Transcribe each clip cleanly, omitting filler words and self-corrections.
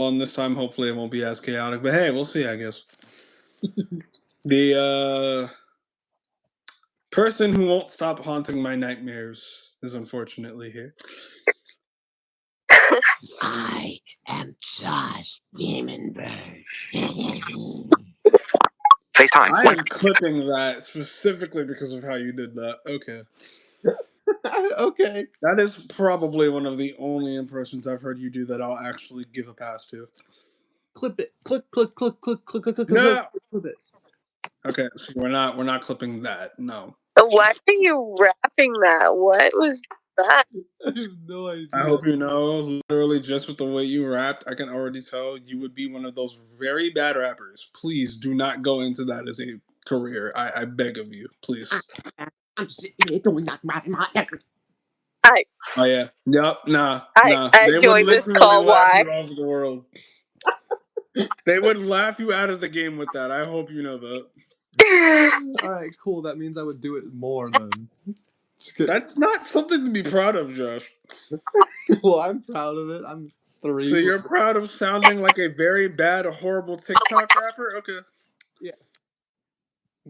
Well, and this time, hopefully, it won't be as chaotic. But hey, we'll see, I guess. The person who won't stop haunting my nightmares is unfortunately here. I am Josh Demon Bird. FaceTime. I am clipping that specifically because of how you did that. Okay. Okay. That is probably one of the only impressions I've heard you do that I'll actually give a pass to. Clip it. Click, click, click, click, click, click, click, No. clip it. Okay, so we're not clipping that. No. Why are you rapping that? What was that? I have no idea. I hope you know, literally just with the way you rapped, I can already tell you would be one of those very bad rappers. Please do not go into that as a career. I beg of you, please. I'm sitting here doing that rapping my Oh yeah. Yep. Nah. I They would joined this literally call. laugh Why? you out of the world. They would laugh you out of the game with that. I hope you know that. All right, cool. That means I would do it more then. That's not something to be proud of, Josh. Well, I'm proud of it. I'm 3. So you're proud of sounding like a very bad, horrible TikTok rapper? Okay. Yes.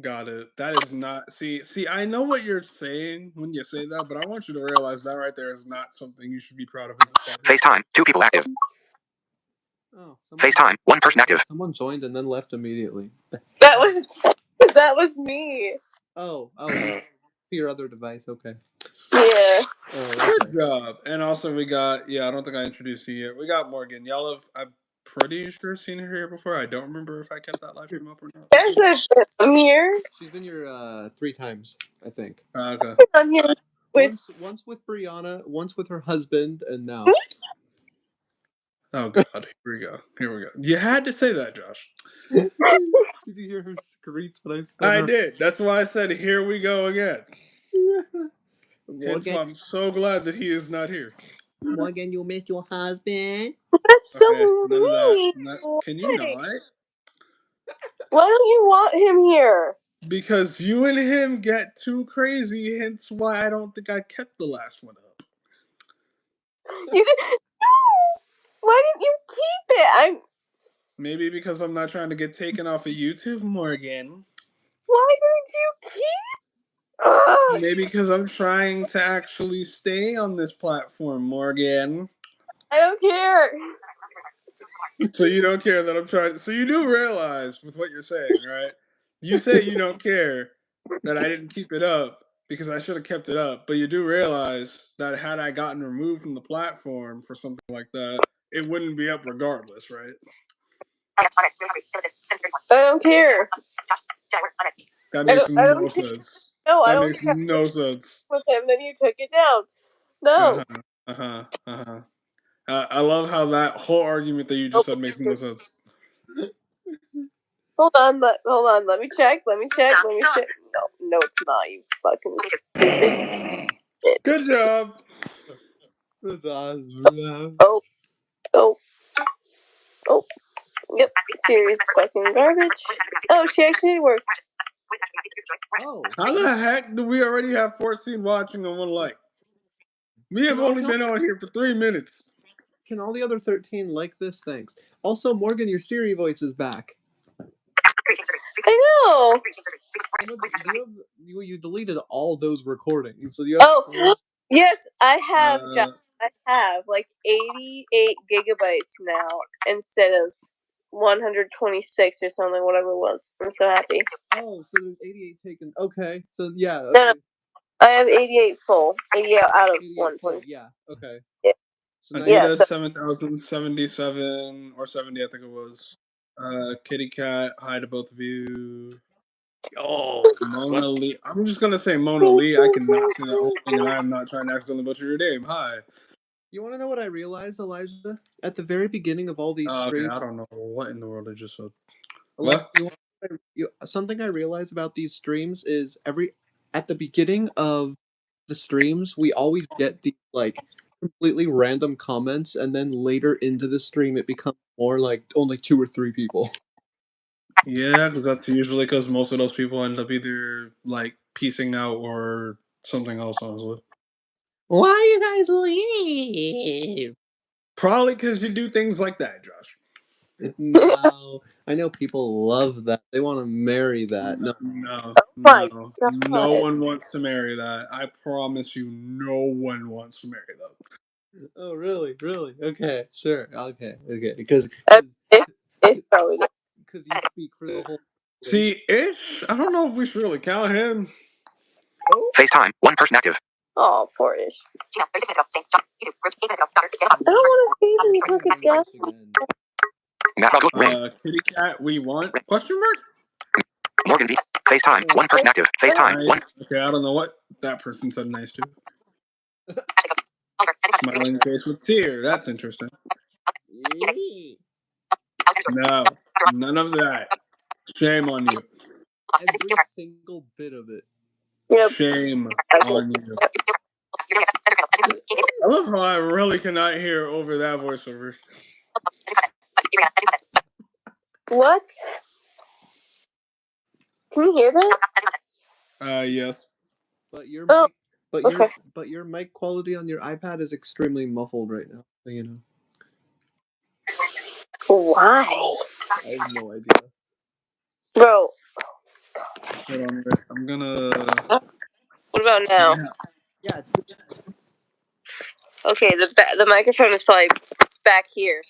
Got it. That is not. See. I know what you're saying when you say that, but I want you to realize that right there is not something you should be proud of. FaceTime. 2 people active. Oh, FaceTime. 1 person active. Someone joined and then left immediately. That was me. Oh, your other device. Okay. Yeah. Good job. And also we got. Yeah, I don't think I introduced you yet. We got Morgan. Y'all have. I'm pretty sure seen her here before. I don't remember if I kept that live stream up or not. There's I'm here. She's been here 3 times, I think. Okay. I'm here with Once with Brianna, once with her husband, and now. Oh God, here we go. You had to say that, Josh. Did you hear her screech when I said I did. That's why I said, here we go again. Morgan, I'm so glad that he is not here. Morgan, you miss your husband? That's so None of that. mean. Can you not? Why don't you want him here? Because you and him get too crazy, hence why I don't think I kept the last one up. No. Why didn't you keep it? Maybe because I'm not trying to get taken off of YouTube, Morgan. Why didn't you keep? Maybe because I'm trying to actually stay on this platform, Morgan. I don't care. So you don't care that I'm trying. So you do realize with what you're saying, right? You say you don't care that I didn't keep it up because I should have kept it up. But you do realize that had I gotten removed from the platform for something like that, it wouldn't be up regardless, right? I don't care. That makes no sense. No, I That don't makes care. no sense. With him, then you took it down. No. I love how that whole argument that you just said makes no sense. Hold on. Let me check. No, it's not. You fucking stupid. Good job. That's awesome. Oh. Yep. Serious fucking garbage. Oh, she actually worked. Oh. How the heck do we already have 14 watching and 1 like? We have only been on here for 3 minutes. Can all the other 13 like this? Thanks. Also, Morgan, your Siri voice is back. I know. You deleted all those recordings. So you have yes, I have. I have like 88 gigabytes now instead of 126 or something, whatever it was. I'm so happy. Oh, so there's 88 taken. Okay, so yeah. Okay. No, I have 88 full. 88 out of 120. Yeah. Okay. Yeah. So Anita 7,077 or 70, I think it was. Kitty Cat, hi to both of you. Oh, Mona Lee. I'm just gonna say Mona Lee. I cannot say that whole thing, and I am not trying to accidentally butcher your name. Hi. You want to know what I realized, Elijah? At the very beginning of all these streams. Okay, I don't know what in the world I just said. What? Something I realized about these streams is at the beginning of the streams, we always get the completely random comments, and then later into the stream, it becomes more like only 2 or 3 people. Yeah, because that's usually because most of those people end up either piecing out or something else, honestly. Why you guys leave? Probably because you do things like that, Josh. No, I know people love that. They want to marry that. No, No, My no, no God. one wants to marry that. I promise you, no one wants to marry that. oh really, really? Okay, sure, okay. Because It, it's probably not. you speak for the whole race. See, Ish, I don't know if we should really count him. Oh, FaceTime. One person active. Oh, poor Ish. I don't want to see this look again. again. Matt Ring. Kitty Cat, we want? Question mark? Morgan B. FaceTime. One person active. FaceTime. One. Nice. Okay, I don't know what that person said nice to. Smiling face with tear. That's interesting. No, none of that. Shame on you. Every single bit of it. Yep. Shame Okay. on you. I love how I really cannot hear over that voiceover. What? Can you hear that? Yes. But your Oh, mic, but okay. your mic quality on your iPad is extremely muffled right now. So you know. Why? I have no idea. Bro, Hold on, wait. I'm gonna. what about now? Yeah, it's Okay, the microphone is probably back here.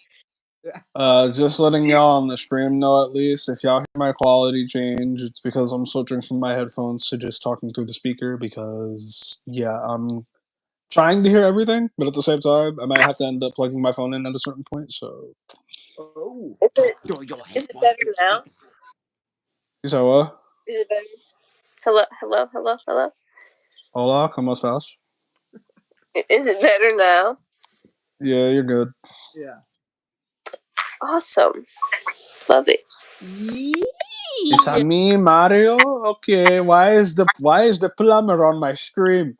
Just letting y'all on the stream know at least if y'all hear my quality change, it's because I'm switching from my headphones to just talking through the speaker because yeah, I'm trying to hear everything, but at the same time, I might have to end up plugging my phone in at a certain point. So, Oh. Is it better now? you said what? Is it better? Hello, hello, hello, hello. Hola, ¿cómo estás? Is it better now? Yeah, you're good. Yeah. Awesome. Love it. Is that me, Mario? Okay, why is the plumber on my stream?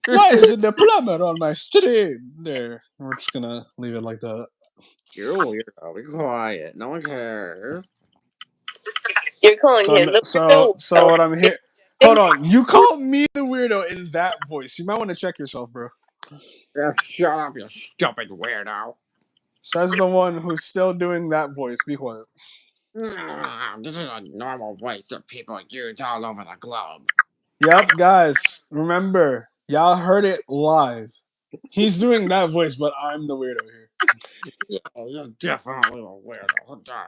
Why is it the plumber on my stream? There, we're just gonna leave it like that. You be quiet. No one cares. You're calling him the So weirdo. what I'm here. Hold on, you call me the weirdo in that voice. You might want to check yourself, bro. Yeah, shut up, you stupid weirdo. Says the one who's still doing that voice. Be quiet. This is a normal voice that people use all over the globe. Yep, guys, remember, y'all heard it live. He's doing that voice, but I'm the weirdo here. Yeah, you're definitely a weirdo. How dare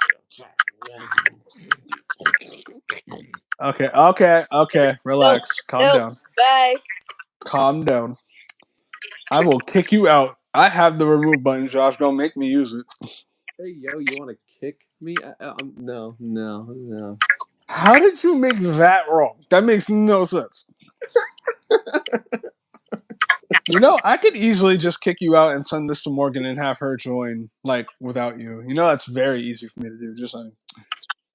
Okay. Relax. Calm Nope. down. Bye. Calm down. I will kick you out. I have the remove button, Josh. Don't make me use it. Hey yo, you want to kick me? No. How did you make that wrong? That makes no sense. You know, I could easily just kick you out and send this to Morgan and have her join, like, without you. You know, that's very easy for me to do, just saying.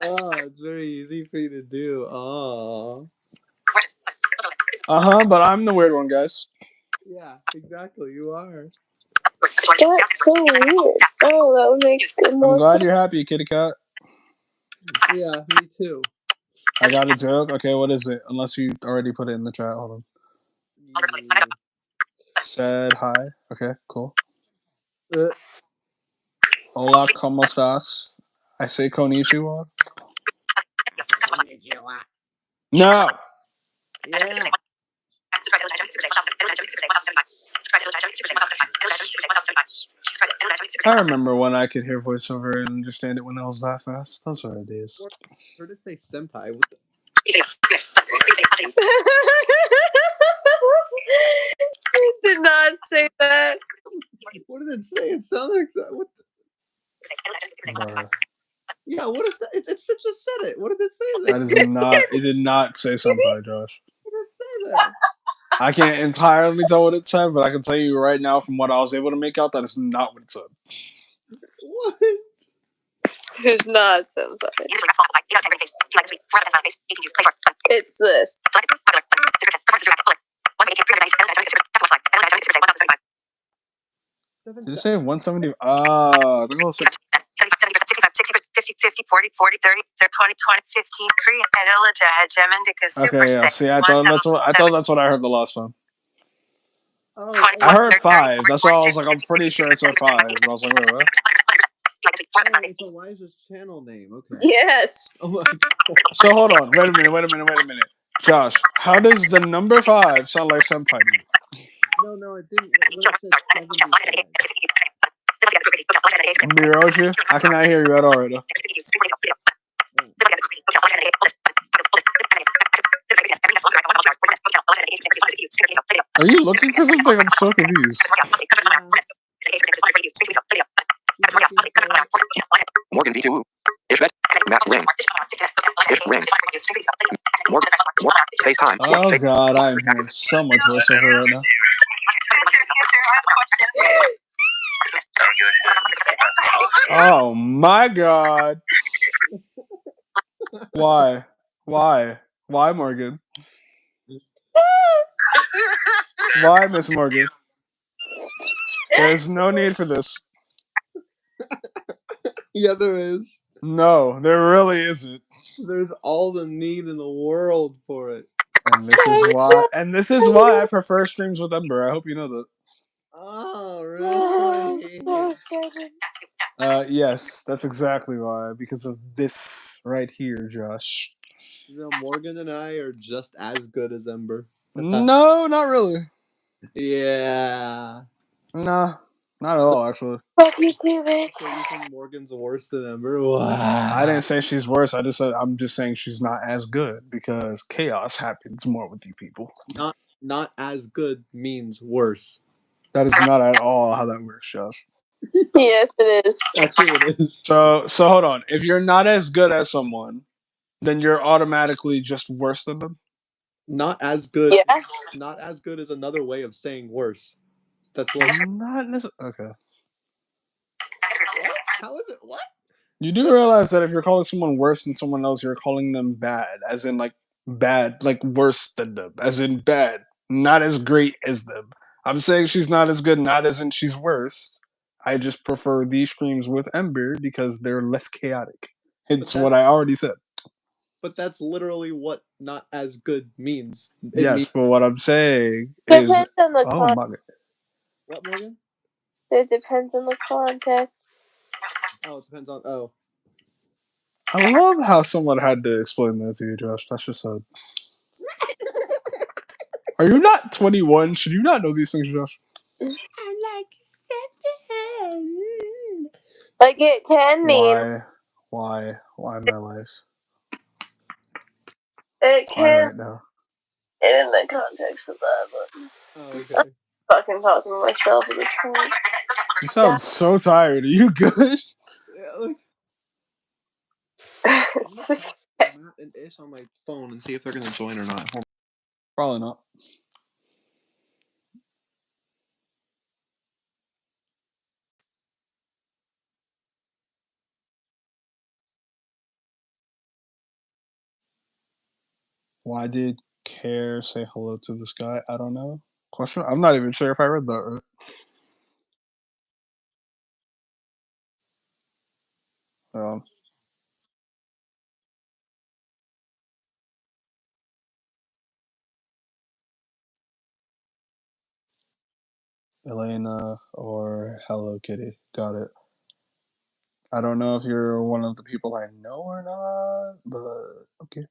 Oh, it's very easy for you to do. Oh. But I'm the weird one, guys. Yeah, exactly. You are. That's so weird. Oh, that would make good I'm more glad sense. you're happy, kitty cat. Yeah, me too. I got a joke. Okay, what is it? Unless you already put it in the chat. Hold on. Said hi. Okay, cool. Uh, Hola, ¿cómo estás? I say konnichiwa. No! yeah. I remember when I could hear voiceover and understand it when I was that fast. Those are the days. Heard it say senpai. What the? It did not say that. What did it say? It sounded like what? Bruh. Yeah. What is that? It just said it. What did it say That then? is not. It did not say senpai, Josh. What did it say then? I can't entirely tell what it said, but I can tell you right now from what I was able to make out that is not what it said. What? It's not senpai. It's this. Did it say 170? Ah, the goal said. 50, 40, 40, 30, 20, 20, 15, 3, Okay, yeah. See, I thought that's what I heard the last time. Oh, I heard 5. That's why I was like, I'm pretty sure it said 5. But I was like, wait, what? Oh, it's Elijah's channel name. Okay. Yes. Oh my. So hold on. Wait a minute. Josh, how does the number 5 sound like senpai to you? No, it didn't. When it said 75. Miroshi? I cannot hear you at all right now. Oh. Are you looking for something? I'm so confused. Yeah. She's looking for it. Morgan B2. If bet. Matt ring. If ring. Morgan. Space time. Oh god, I am hearing so much voiceover right now. Oh my god. Why? Why? Why, Morgan? Why, Miss Morgan? There's no need for this. Yeah, there is. No, there really isn't. There's all the need in the world for it. And this is why I prefer streams with Ember. I hope you know that. Oh, really? Yes, that's exactly why. Because of this right here, Josh. Morgan and I are just as good as Ember. No, not really. Yeah. Nah, not at all, actually. Fuck you too, bitch. So you think Morgan's worse than Ember? Wow. I didn't say she's worse. I'm just saying she's not as good because chaos happens more with you people. Not as good means worse. That is not at all how that works, Josh. Yes, it is. Actually, it is. So hold on. If you're not as good as someone, then you're automatically just worse than them. Not as good. Yeah. Not as good is another way of saying worse. That's like Not necessarily. Okay. what? How is it? What? You do realize that if you're calling someone worse than someone else, you're calling them bad, as in like bad, like worse than them, as in bad, not as great as them. I'm saying she's not as good, not as in she's worse. I just prefer these streams with Ember because they're less chaotic. It's what I already said. But that's literally what not as good means. It Yes, means but what I'm saying is, Depends on the oh my god. what, Morgan? It depends on the context. Oh, it depends on. Oh, I love how someone had to explain that to you, Josh. That's just sad. Are you not 21? Should you not know these things, Josh? I'm like 7. Like, it can mean. Why? Why my life? It Why can right now? in the context of that, but Oh, okay. fucking talking to myself at this point. You sound so tired. Are you good? Yeah, like, Matt and Ish on my phone and see if they're gonna join or not. Probably not. Why did Care say hello to this guy? I don't know. Question? I'm not even sure if I read that right. Um, Elena or Hello Kitty. Got it. I don't know if you're one of the people I know or not, but okay.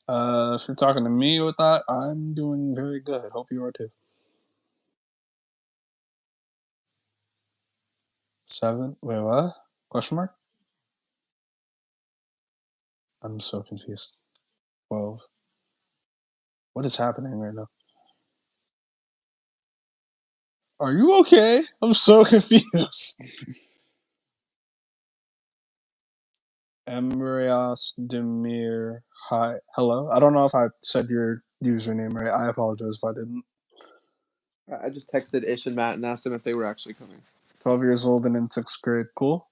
If you're talking to me with that, I'm doing very good. Hope you are too. 7? Wait, what? Question mark? I'm so confused. 12. What is happening right now? Are you okay? I'm so confused. Embrios Demir. Hi. Hello. I don't know if I said your username right. I apologize if I didn't. I just texted Ish and Matt and asked them if they were actually coming. 12 years old and in 6th grade. Cool.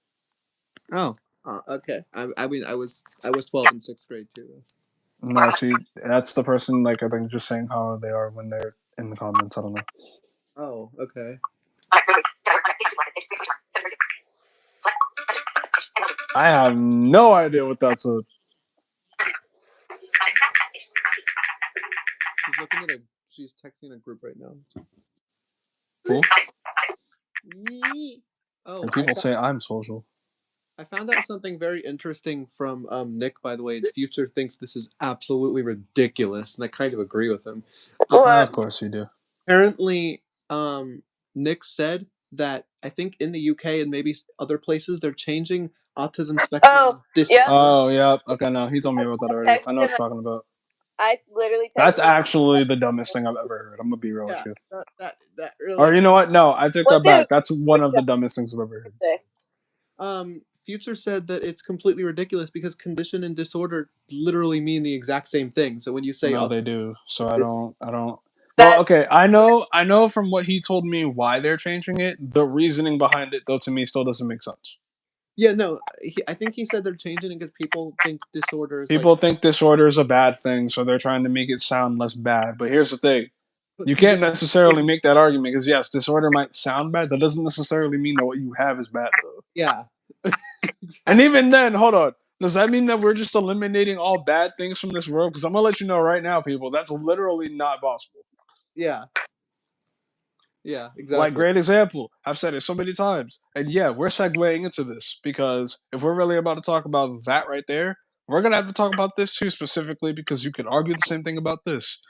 Oh, okay. I mean, I was 12 in 6th grade too. No, see, that's the person, like, I think just saying how they are when they're in the comments. I don't know. Oh, okay. I have no idea what that's. She's looking at she's texting a group right now. Cool. Oh, And people say I'm social. I found out something very interesting from Nick, by the way. Future thinks this is absolutely ridiculous, and I kind of agree with him. Of What? course you do. Apparently, Nick said that I think in the UK and maybe other places they're changing autism Oh, spectrum yep. disorder. Oh, yeah. Okay, no, he told me about that already. I know what Texted you're him. talking about. I literally That's texted him. actually the dumbest thing I've ever heard. I'm gonna be real with Yeah, you. that Or really. you know what? No, I take Well, that dude, back. That's one good of the job. dumbest things I've ever heard. Say. Future said that it's completely ridiculous because condition and disorder literally mean the exact same thing. So when you say No, autism, they do. So I don't. Well, That's okay. I know from what he told me why they're changing it. The reasoning behind it, though, to me still doesn't make sense. yeah, no, I think he said they're changing it because people think disorder is like. People think disorder is a bad thing, so they're trying to make it sound less bad. But here's the thing: But you can't condition. necessarily make that argument because yes, disorder might sound bad. That doesn't necessarily mean that what you have is bad, though. Yeah. And even then, hold on. Does that mean that we're just eliminating all bad things from this world? Because I'm gonna let you know right now, people, that's literally not possible. Yeah. Yeah. Like, Exactly. great example. I've said it so many times. And yeah, we're segueing into this because if we're really about to talk about that right there, we're gonna have to talk about this too specifically because you could argue the same thing about this.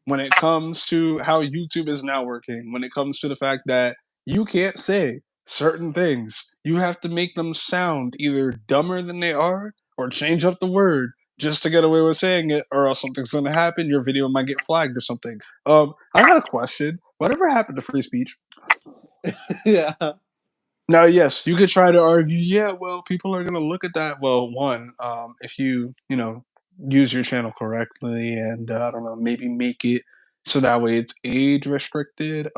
When it comes to how YouTube is now working, when it comes to the fact that you can't say certain things, you have to make them sound either dumber than they are or change up the word just to get away with saying it, or else something's gonna happen. Your video might get flagged or something. I got a question. Whatever happened to free speech? Yeah. Now, yes, you could try to argue, yeah, well, people are gonna look at that. Well, one, if you use your channel correctly and I don't know, maybe make it so that way it's age restricted.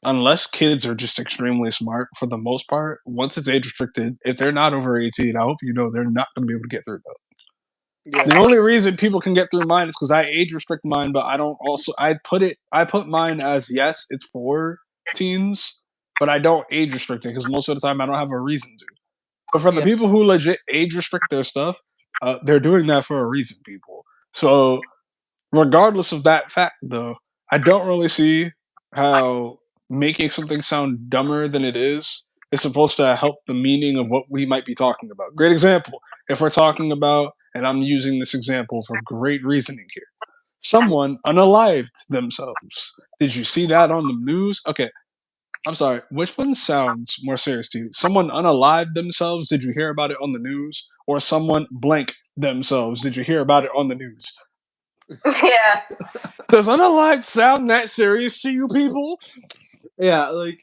Unless kids are just extremely smart, for the most part, once it's age restricted, if they're not over 18, I hope you know they're not gonna be able to get through that. Yeah. The only reason people can get through mine is because I age restrict mine, but I don't also I put mine as yes, it's for teens, but I don't age restrict it because most of the time I don't have a reason to. But for the Yeah. people who legit age restrict their stuff, they're doing that for a reason, people. So regardless of that fact, though, I don't really see how making something sound dumber than it is supposed to help the meaning of what we might be talking about. Great example. If we're talking about, and I'm using this example for great reasoning here, someone unalived themselves. Did you see that on the news? Okay, I'm sorry. Which one sounds more serious to you? Someone unalived themselves? Did you hear about it on the news? Or someone blank themselves? Did you hear about it on the news? yeah. Does unalived sound that serious to you people? Yeah. Like.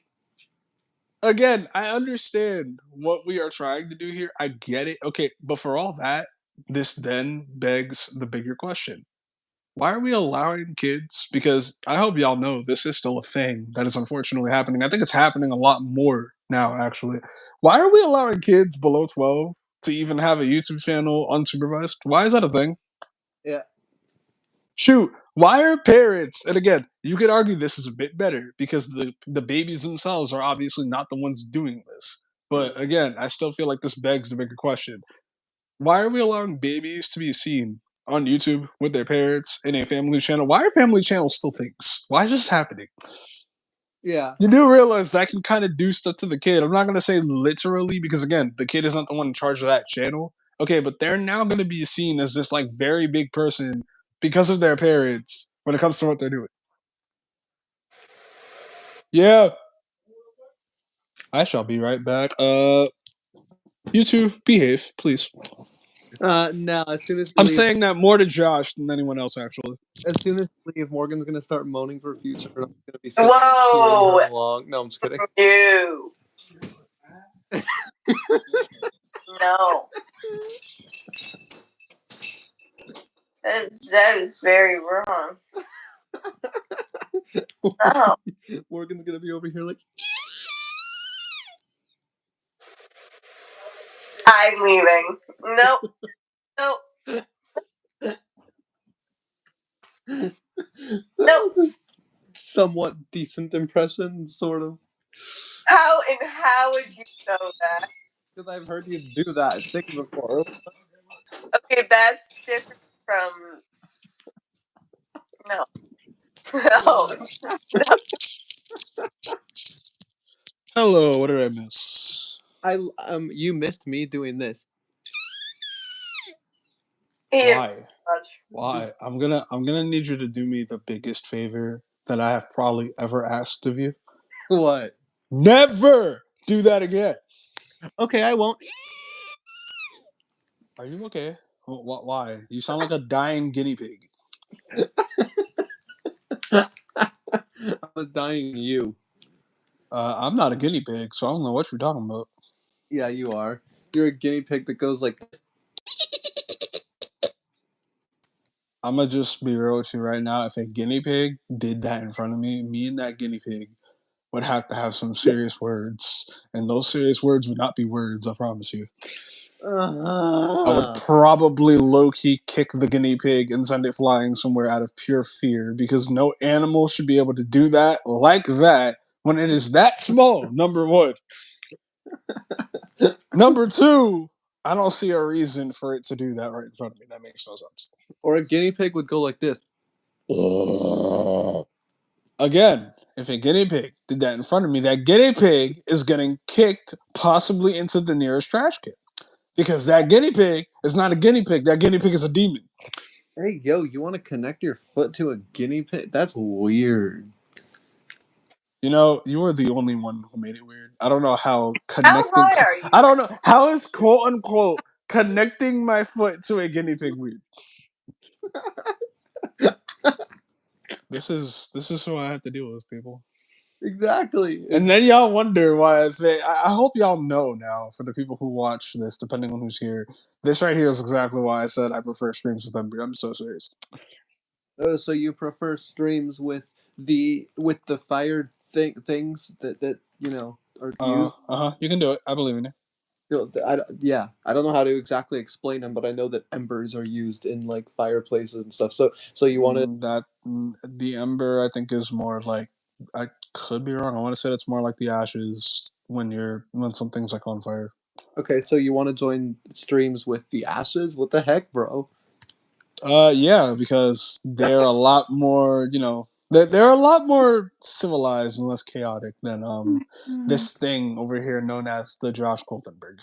Again, I understand what we are trying to do here. I get it. Okay, but for all that, this then begs the bigger question. Why are we allowing kids? Because I hope y'all know this is still a thing that is unfortunately happening. I think it's happening a lot more now, actually. Why are we allowing kids below 12 to even have a YouTube channel unsupervised? Why is that a thing? Yeah. Shoot, why are parents? And again, you could argue this is a bit better because the babies themselves are obviously not the ones doing this. But again, I still feel like this begs the bigger question: why are we allowing babies to be seen on YouTube with their parents in a family channel? Why are family channels still things? Why is this happening? Yeah. You do realize that can kind of do stuff to the kid. I'm not gonna say literally because again, the kid is not the one in charge of that channel. Okay, but they're now gonna be seen as this like very big person because of their parents when it comes to what they're doing. Yeah, I shall be right back. You two behave, please. Now as soon as I'm we leave, saying that more to Josh than anyone else, actually. Morgan's gonna start moaning for future, and I'm gonna be sitting there cheering Whoa. her along. No, I'm just kidding. No. No. That is very wrong. No. Morgan's gonna be over here like. I'm leaving. Nope. Nope. Nope. Somewhat decent impression, sort of. How would you know that? Because I've heard you do that thing before. Okay, that's different from no. No. No. Hello, what did I miss? You missed me doing this. Why? Why? I'm gonna need you to do me the biggest favor that I have probably ever asked of you. What? Never do that again. Okay, I won't. Are you okay? Why? You sound like a dying guinea pig. I'm dying you. I'm not a guinea pig, so I don't know what you're talking about. Yeah, you are. You're a guinea pig that goes like. I'm gonna just be real with you right now. If a guinea pig did that in front of me, me and that guinea pig would have to have some serious words, and those serious words would not be words. I promise you. I would probably low key kick the guinea pig and send it flying somewhere out of pure fear because no animal should be able to do that like that when it is that small. Number one. Number two, I don't see a reason for it to do that right in front of me. That makes no sense. Or a guinea pig would go like this. Again, if a guinea pig did that in front of me, that guinea pig is getting kicked possibly into the nearest trash can. Because that guinea pig is not a guinea pig. That guinea pig is a demon. Hey, yo, you want to connect your foot to a guinea pig? That's weird. You know, you were the only one who made it weird. I don't know how How connecting. high are you? I don't know how is quote unquote connecting my foot to a guinea pig weird. This is who I have to deal with, people. Exactly. And then y'all wonder why I say. I hope y'all know now. For the people who watch this, depending on who's here, this right here is exactly why I said I prefer streams with Ember. I'm so serious. So you prefer streams with the fire things that you know are used. You can do it. I believe in you. Yeah, I don't know how to exactly explain them, but I know that embers are used in like fireplaces and stuff. So you want to? The ember I think is more like I could be wrong. I want to say it's more like the ashes when something's like on fire. Okay, so you want to join streams with the ashes? What the heck, bro? Yeah, because they're a lot more, they're a lot more civilized and less chaotic than this thing over here known as the Josh Coltenberg.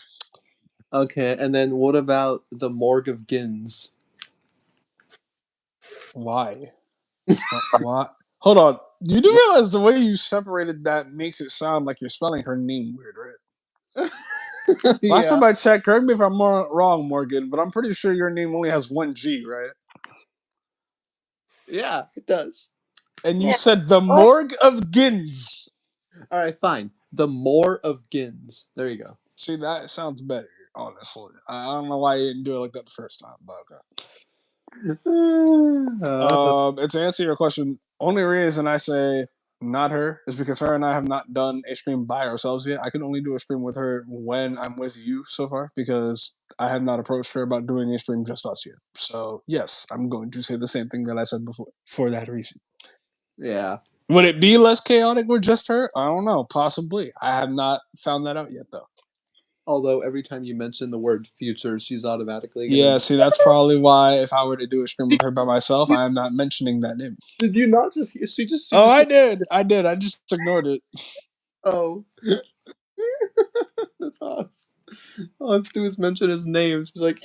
Okay, and then what about the morgue of Gins? Why? What? Hold on. You do realize the way you separated that makes it sound like you're spelling her name weird, right? Last Yeah, time I checked, correct me if I'm wrong, Morgan, but I'm pretty sure your name only has one G, right? yeah, it does. And you Yeah. said the morgue of Gins. All right, fine. The more of Gins. There you go. See, that sounds better, honestly. I don't know why you didn't do it like that the first time, but okay. To answer your question, only reason I say not her is because her and I have not done a stream by ourselves yet. I can only do a stream with her when I'm with you so far because I have not approached her about doing a stream just us yet. So yes, I'm going to say the same thing that I said before for that reason. Yeah. Would it be less chaotic with just her? I don't know. Possibly. I have not found that out yet, though. Although every time you mention the word future, she's automatically gonna. Yeah, see, that's probably why if I were to do a stream with her by myself, I am not mentioning that name. Did you not just? She Oh, just. I did. I did. I just ignored it. Oh. That's awesome. All I have to do is mention his name. She's like.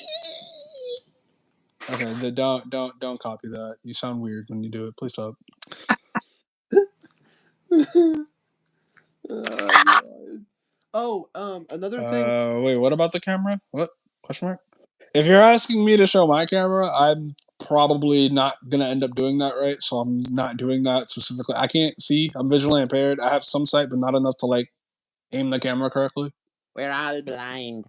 Okay, don't copy that. You sound weird when you do it. Please stop. Oh, another thing. Wait, what about the camera? What? Question mark? If you're asking me to show my camera, I'm probably not gonna end up doing that, right? So I'm not doing that specifically. I can't see. I'm visually impaired. I have some sight, but not enough to like aim the camera correctly. We're all blind.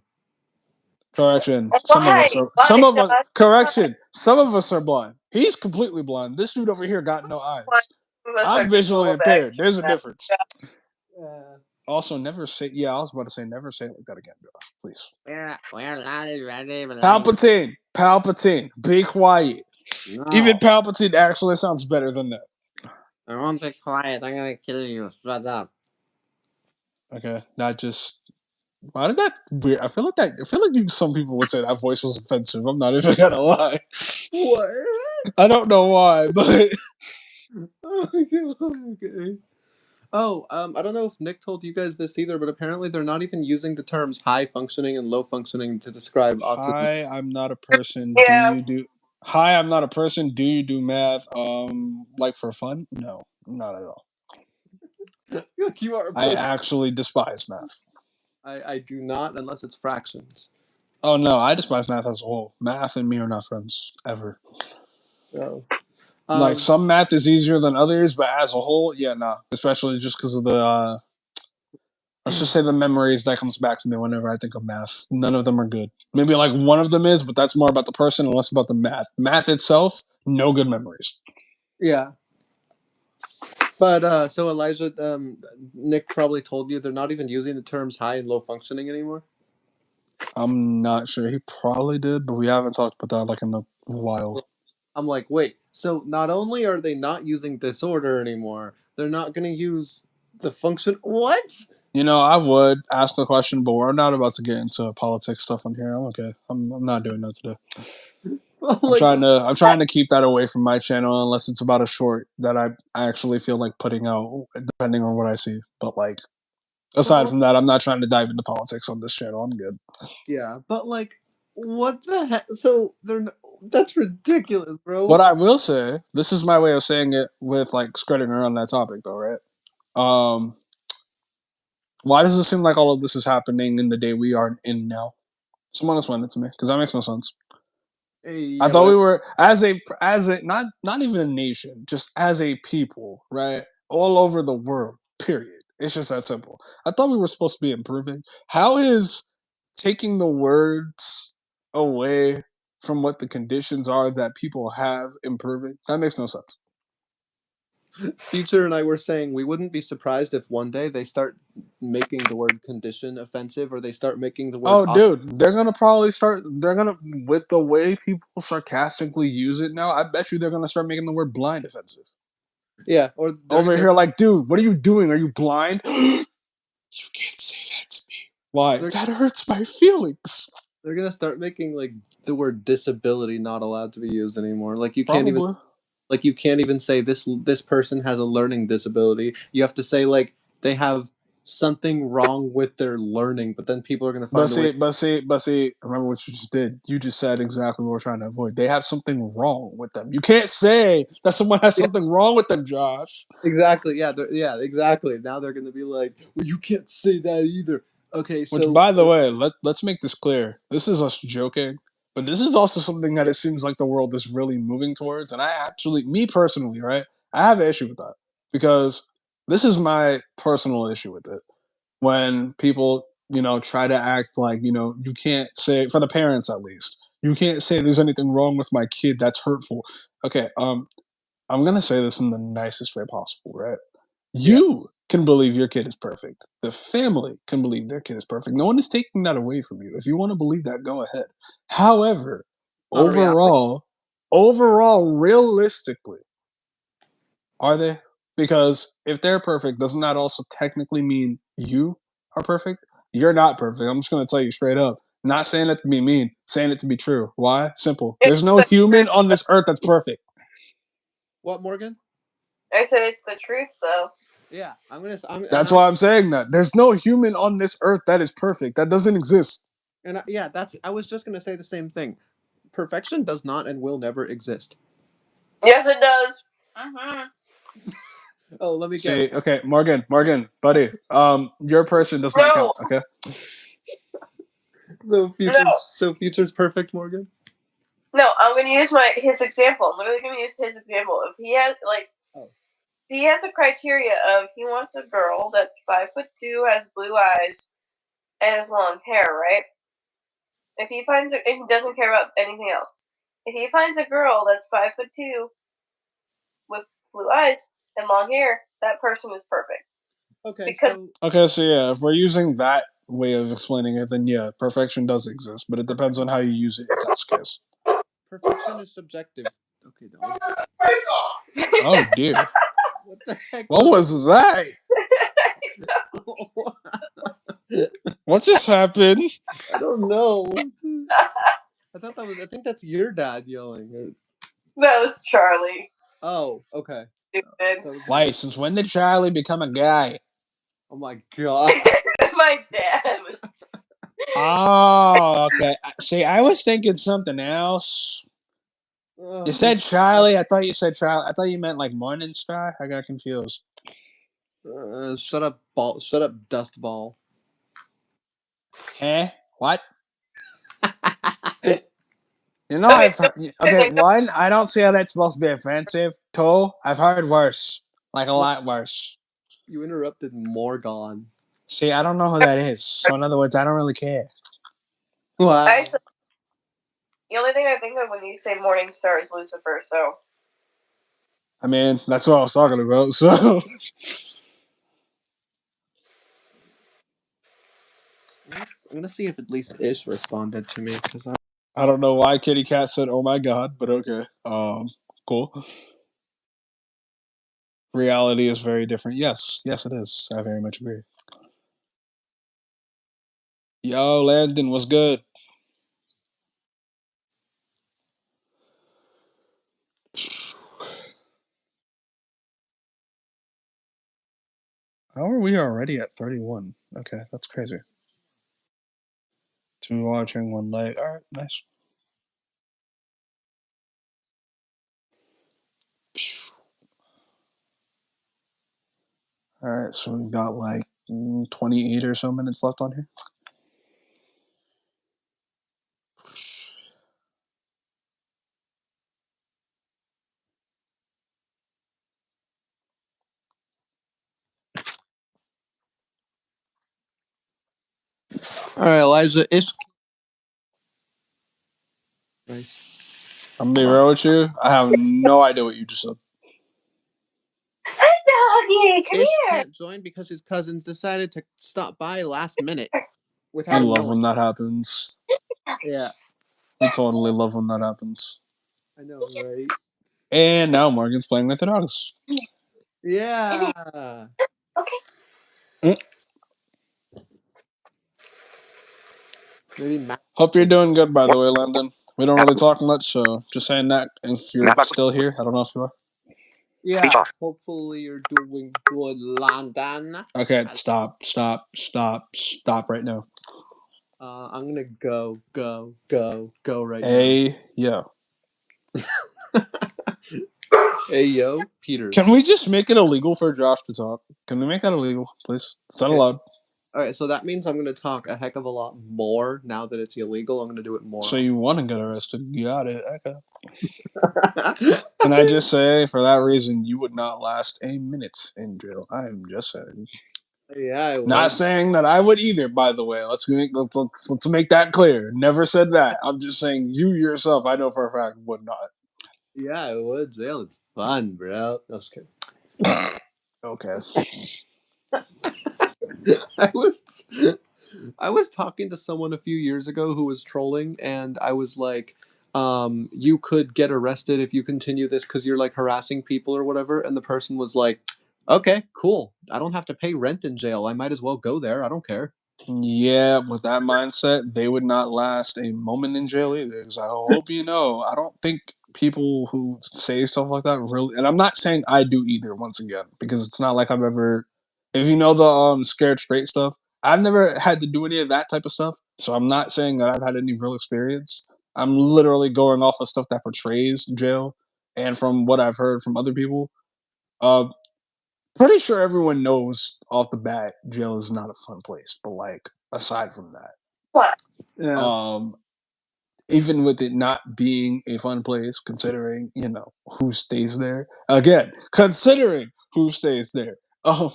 Correction. Some of Why? us are. Why, Some of us. Josh? Correction. Some of us are blind. He's completely blind. This dude over here got no Why eyes. some of us are I'm just a visually little bit impaired. extra There's a than that? difference. Yeah. Also, never say. Yeah, I was about to say never say it like that again, Josh. Please. We're already blind. Palpatine. Be quiet. No. Even Palpatine actually sounds better than that. I won't be quiet. I'm gonna kill you. Shut up. Okay, that just. Why did that weird? I feel like some people would say that voice was offensive. I'm not even gonna lie. What? I don't know why, but Okay. Oh, I don't know if Nick told you guys this either, but apparently they're not even using the terms high functioning and low functioning to describe autism. Hi, I'm not a person. Do Yeah. you do? Hi, I'm not a person. Do you do math? Like for fun? No, not at all. You are a I person. actually despise math. I do not unless it's fractions. Oh no, I despise math as a whole. Math and me are not friends ever. So, Like um, some math is easier than others, but as a whole, yeah, nah. Especially just because of the let's just say the memories that comes back to me whenever I think of math. None of them are good. Maybe like one of them is, but that's more about the person and less about the math. Math itself, no good memories. yeah. But so Elijah, Nick probably told you they're not even using the terms high and low functioning anymore. I'm not sure. He probably did, but we haven't talked about that like in a while. I'm like, wait. So not only are they not using disorder anymore, they're not going to use the function. What? You know, I would ask a question, but we're not about to get into politics stuff on here. I'm okay. I'm not doing that today. Like, I'm trying to keep that away from my channel unless it's about a short that I actually feel like putting out, depending on what I see. But like aside well, from that, I'm not trying to dive into politics on this channel. I'm good. yeah, but like, what the heck? So that's ridiculous, What bro. I will say, this is my way of saying it with like skirting around that topic though, right? Um why does it seem like all of this is happening in the day we are in now? Someone explain it to me, because that makes no sense. Hey, I yeah, thought what? we were as a not even a nation, just as a people, right? All over the world. Period. It's just that simple. I thought we were supposed to be improving. How is taking the words away from what the conditions are that people have improving? That makes no sense. Future and I were saying we wouldn't be surprised if one day they start making the word condition offensive, or they start making the word Oh, dude, they're gonna probably start. They're gonna, with the way people sarcastically use it now. I bet you they're gonna start making the word blind offensive. yeah, or Over here, like, dude, what are you doing? Are you blind? You can't say that to me. Why? they're That hurts my feelings. they're gonna start making like the word disability not allowed to be used anymore. Probably. Like you can't even say this person has a learning disability. You have to say like they have something wrong with their learning, but then people are gonna But find a way. see, but see, but see, remember what you just did. You just said exactly what we're trying to avoid. They have something wrong with them. You can't say that someone has Yeah, something wrong with them, Josh. exactly. Yeah, yeah, exactly. Now they're gonna be like, well, you can't say that either. Okay, Which, so by the way, let's make this clear. This is us joking, but this is also something that it seems like the world is really moving towards. And I actually, me personally, right, I have an issue with that because this is my personal issue with it. When people, try to act like, you can't say, for the parents at least, you can't say there's anything wrong with my kid. That's hurtful. Okay, I'm gonna say this in the nicest way possible, right? yeah, You can believe your kid is perfect. The family can believe their kid is perfect. No one is taking that away from you. If you want to believe that, go ahead. However, not reality. overall, realistically, are they? Because if they're perfect, doesn't that also technically mean you are perfect? You're not perfect. I'm just going to tell you straight up. Not saying it to be mean, saying it to be true. Why? Simple. It's There's no the truth. human on this earth that's perfect. What, Morgan? I said it's the truth, though. Yeah, That's why I'm saying that. There's no human on this earth that is perfect. That doesn't exist. yeah, I was just gonna say the same thing. Perfection does not and will never exist. Yes, it does. Mm-hmm. Oh, let me guess. See, okay, Morgan, buddy, your person does not No, count, okay? So no, future's perfect, Morgan. no. I'm gonna use his example. I'm literally gonna use his example. If he has Oh, he has a criteria of he wants a girl that's 5'2", has blue eyes, and has long hair, right? If he finds it, and he doesn't care about anything else. If he finds a girl that's 5'2" with blue eyes and long hair, that person is perfect. okay. Because Okay, so yeah, if we're using that way of explaining it, then yeah, perfection does exist, but it depends on how you use it if that's the case. Perfection is subjective. Okay, dog. Oh dear. What the heck What was that? was that? What just happened? I don't know. I thought that was. I think that's your dad yelling. that was Charlie. Oh, okay. stupid. Wait, since when did Charlie become a guy? Oh my god. My dad was. Oh, okay. See, I was thinking something else. You said Charlie. I thought you said Charlie. I thought you meant like Morning Star. I got confused. Shut up, ball. Shut up, dust ball. Eh? What? You know, Okay, okay. One, I don't see how that's supposed to be offensive. Two, I've heard worse, like a What? lot worse. You interrupted Morgan. See, I don't know who that is. So in other words, I don't really care. Wow. the only thing I think of when you say Morning Star is Lucifer, so. I mean, that's what I was talking about. So I'm gonna see if at least Ish responded to me because I don't know why Kitty Cat said, "Oh my God," but okay. Cool. Reality is very different. Yes, yes, it is. I very much agree. Yo, Landon, what's good? How are we already at 31? Okay, that's crazy. Two watching, one like. All right, nice. All right, so we've got like 28 or so minutes left on here. all right, Elijah. Ish. Nice. I'm gonna be real with you. I have no idea what you just said. Doggy, come Ish here. can't join because his cousins decided to stop by last minute I without love knowing. when that happens. Yeah, I totally love when that happens. I know, right? And now Morgan's playing with the dogs. Yeah. Okay. Mm. Maybe Matt. Hope you're doing good, by the way, Landon. We don't really talk much, so just saying that. If you're Map still here, I don't know if you are. Yeah. Speech off. Hopefully you're doing good, London. Okay, stop right now. I'm gonna go right now. Hey, yo. Hey yo, Peters. Can we just make it illegal for Josh to talk? Can we make that illegal, please? It's not Okay. allowed. All right, so that means I'm gonna talk a heck of a lot more now that it's illegal. I'm gonna do it more. So you want to get arrested? Got it. Okay. Can I just say, for that reason, you would not last a minute in jail. I'm just saying. Yeah, I Not would. saying that I would either. By the way, let's make that clear. Never said that. I'm just saying you yourself, I know for a fact, would not. Yeah, I would. Jail is fun, bro. No, just kidding. Okay. I was I was talking to someone a few years ago who was trolling, and I was like, you could get arrested if you continue this because you're like harassing people or whatever. And the person was like, okay, cool. I don't have to pay rent in jail. I might as well go there. I don't care. Yeah, with that mindset, they would not last a moment in jail either. 'Cause I hope you know, I don't think people who say stuff like that really, and I'm not saying I do either. Once again, because it's not like I've ever, if you know the scared straight stuff, I've never had to do any of that type of stuff. So I'm not saying that I've had any real experience. I'm literally going off of stuff that portrays jail, and from what I've heard from other people. Uh, Pretty sure everyone knows off the bat jail is not a fun place, but like aside from that, What? Yeah. um, even with it not being a fun place, considering who stays there. Again, considering who stays there. Um,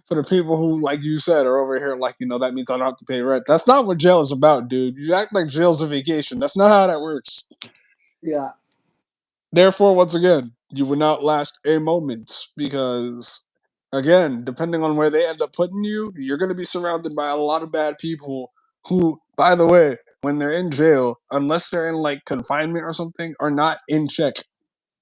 for the people who, like you said, are over here, like that means I don't have to pay rent. That's not what jail is about, dude. You act like jail's a vacation. That's not how that works. Yeah. Therefore, once again, you would not last a moment because, again, depending on where they end up putting you, you're going to be surrounded by a lot of bad people who, by the way, when they're in jail, unless they're in like confinement or something, are not in check.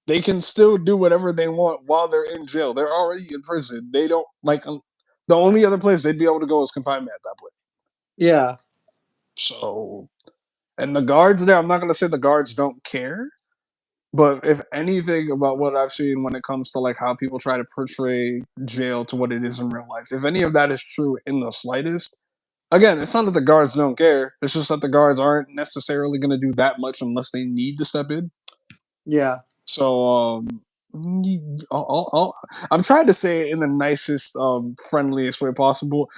They can still do whatever they want while they're in jail. They're already in prison. They don't like the only other place they'd be able to go is confinement at that point. Yeah. So, and the guards there, I'm not going to say the guards don't care, But if anything about what I've seen when it comes to like how people try to portray jail to what it is in real life, if any of that is true in the slightest, again, it's not that the guards don't care. It's just that the guards aren't necessarily going to do that much unless they need to step in. Yeah. So, I'm trying to say it in the nicest, friendliest way possible.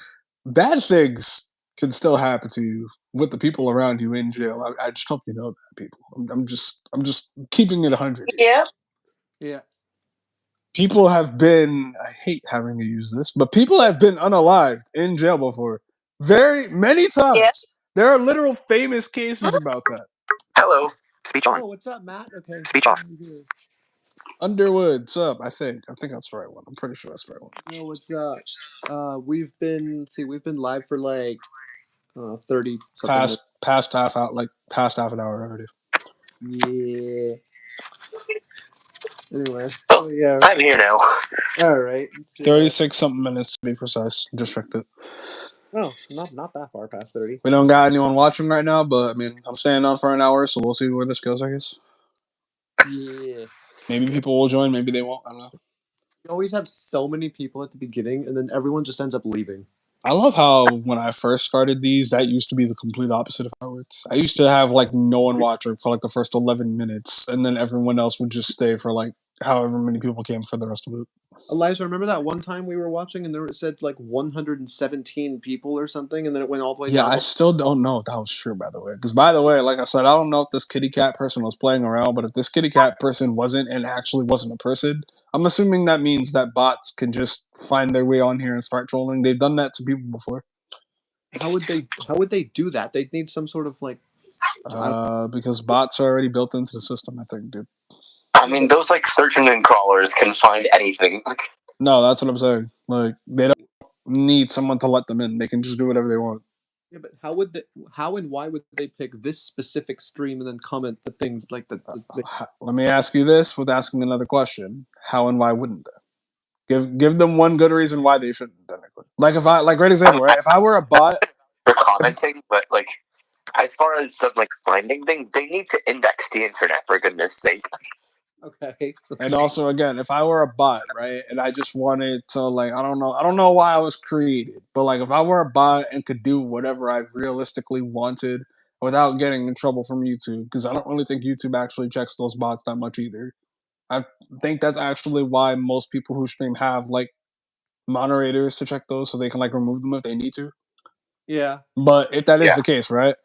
Bad things can still happen to you with the people around you in jail. I just hope you know that, people. I'm just keeping it 100 here. Yeah. Yeah. People have been, I hate having to use this, but people have been unalived in jail before. Very many Yeah. times. There are literal famous cases about that. Hello. Speech on. Oh, what's up, Matt? Okay. Speech off. Underwood's up, I think. I think that's the right one. I'm pretty sure that's the right one. Oh, what's up? We've been live for like 30 something minutes. Past past half an hour already. Yeah. Anyway. Oh, Yeah. I'm here now. All right. 36 something minutes to be precise. Just checked it. Oh, not that far past 30. We don't got anyone watching right now, but I mean, I'm staying on for an hour, so we'll see where this goes, I guess. Yeah. Maybe people will join, maybe they won't. I don't know. You always have so many people at the beginning, and then everyone just ends up leaving. I love how when I first started these, that used to be the complete opposite of how it works. I used to have like no one watching for like the first 11 minutes, and then everyone else would just stay for like however many people came for the rest of it. Eliza, remember that one time we were watching and it said like 117 people or something, and then it went all the way Yeah, down. I still don't know if that was true, by the way. Because, by the way, like I said, I don't know if this kitty cat person was playing around, but if this kitty cat person wasn't and actually wasn't a person, I'm assuming that means that bots can just find their way on here and start trolling. They've done that to people before. How would they do that? They'd need some sort of like Because bots are already built into the system, I think, dude. I mean, those like search engine crawlers can find anything. No, that's what I'm saying. Like, they don't need someone to let them in. They can just do whatever they want. Yeah, but how and why would they pick this specific stream and then comment the things like that? Let me ask you this with asking another question. How and why wouldn't they? Give them one good reason why they shouldn't, technically. Like, if I, like, great example, right? If I were a bot... For commenting, but like, as far as like finding things, they need to index the internet, for goodness sake. Okay. And also, again, if I were a bot, right, and I just wanted to, like, I don't know why I was created, but like, if I were a bot and could do whatever I realistically wanted without getting in trouble from YouTube, because I don't really think YouTube actually checks those bots that much either. I think that's actually why most people who stream have like moderators to check those, so they can like remove them if they need to. Yeah. But if that is Yeah. the case, right?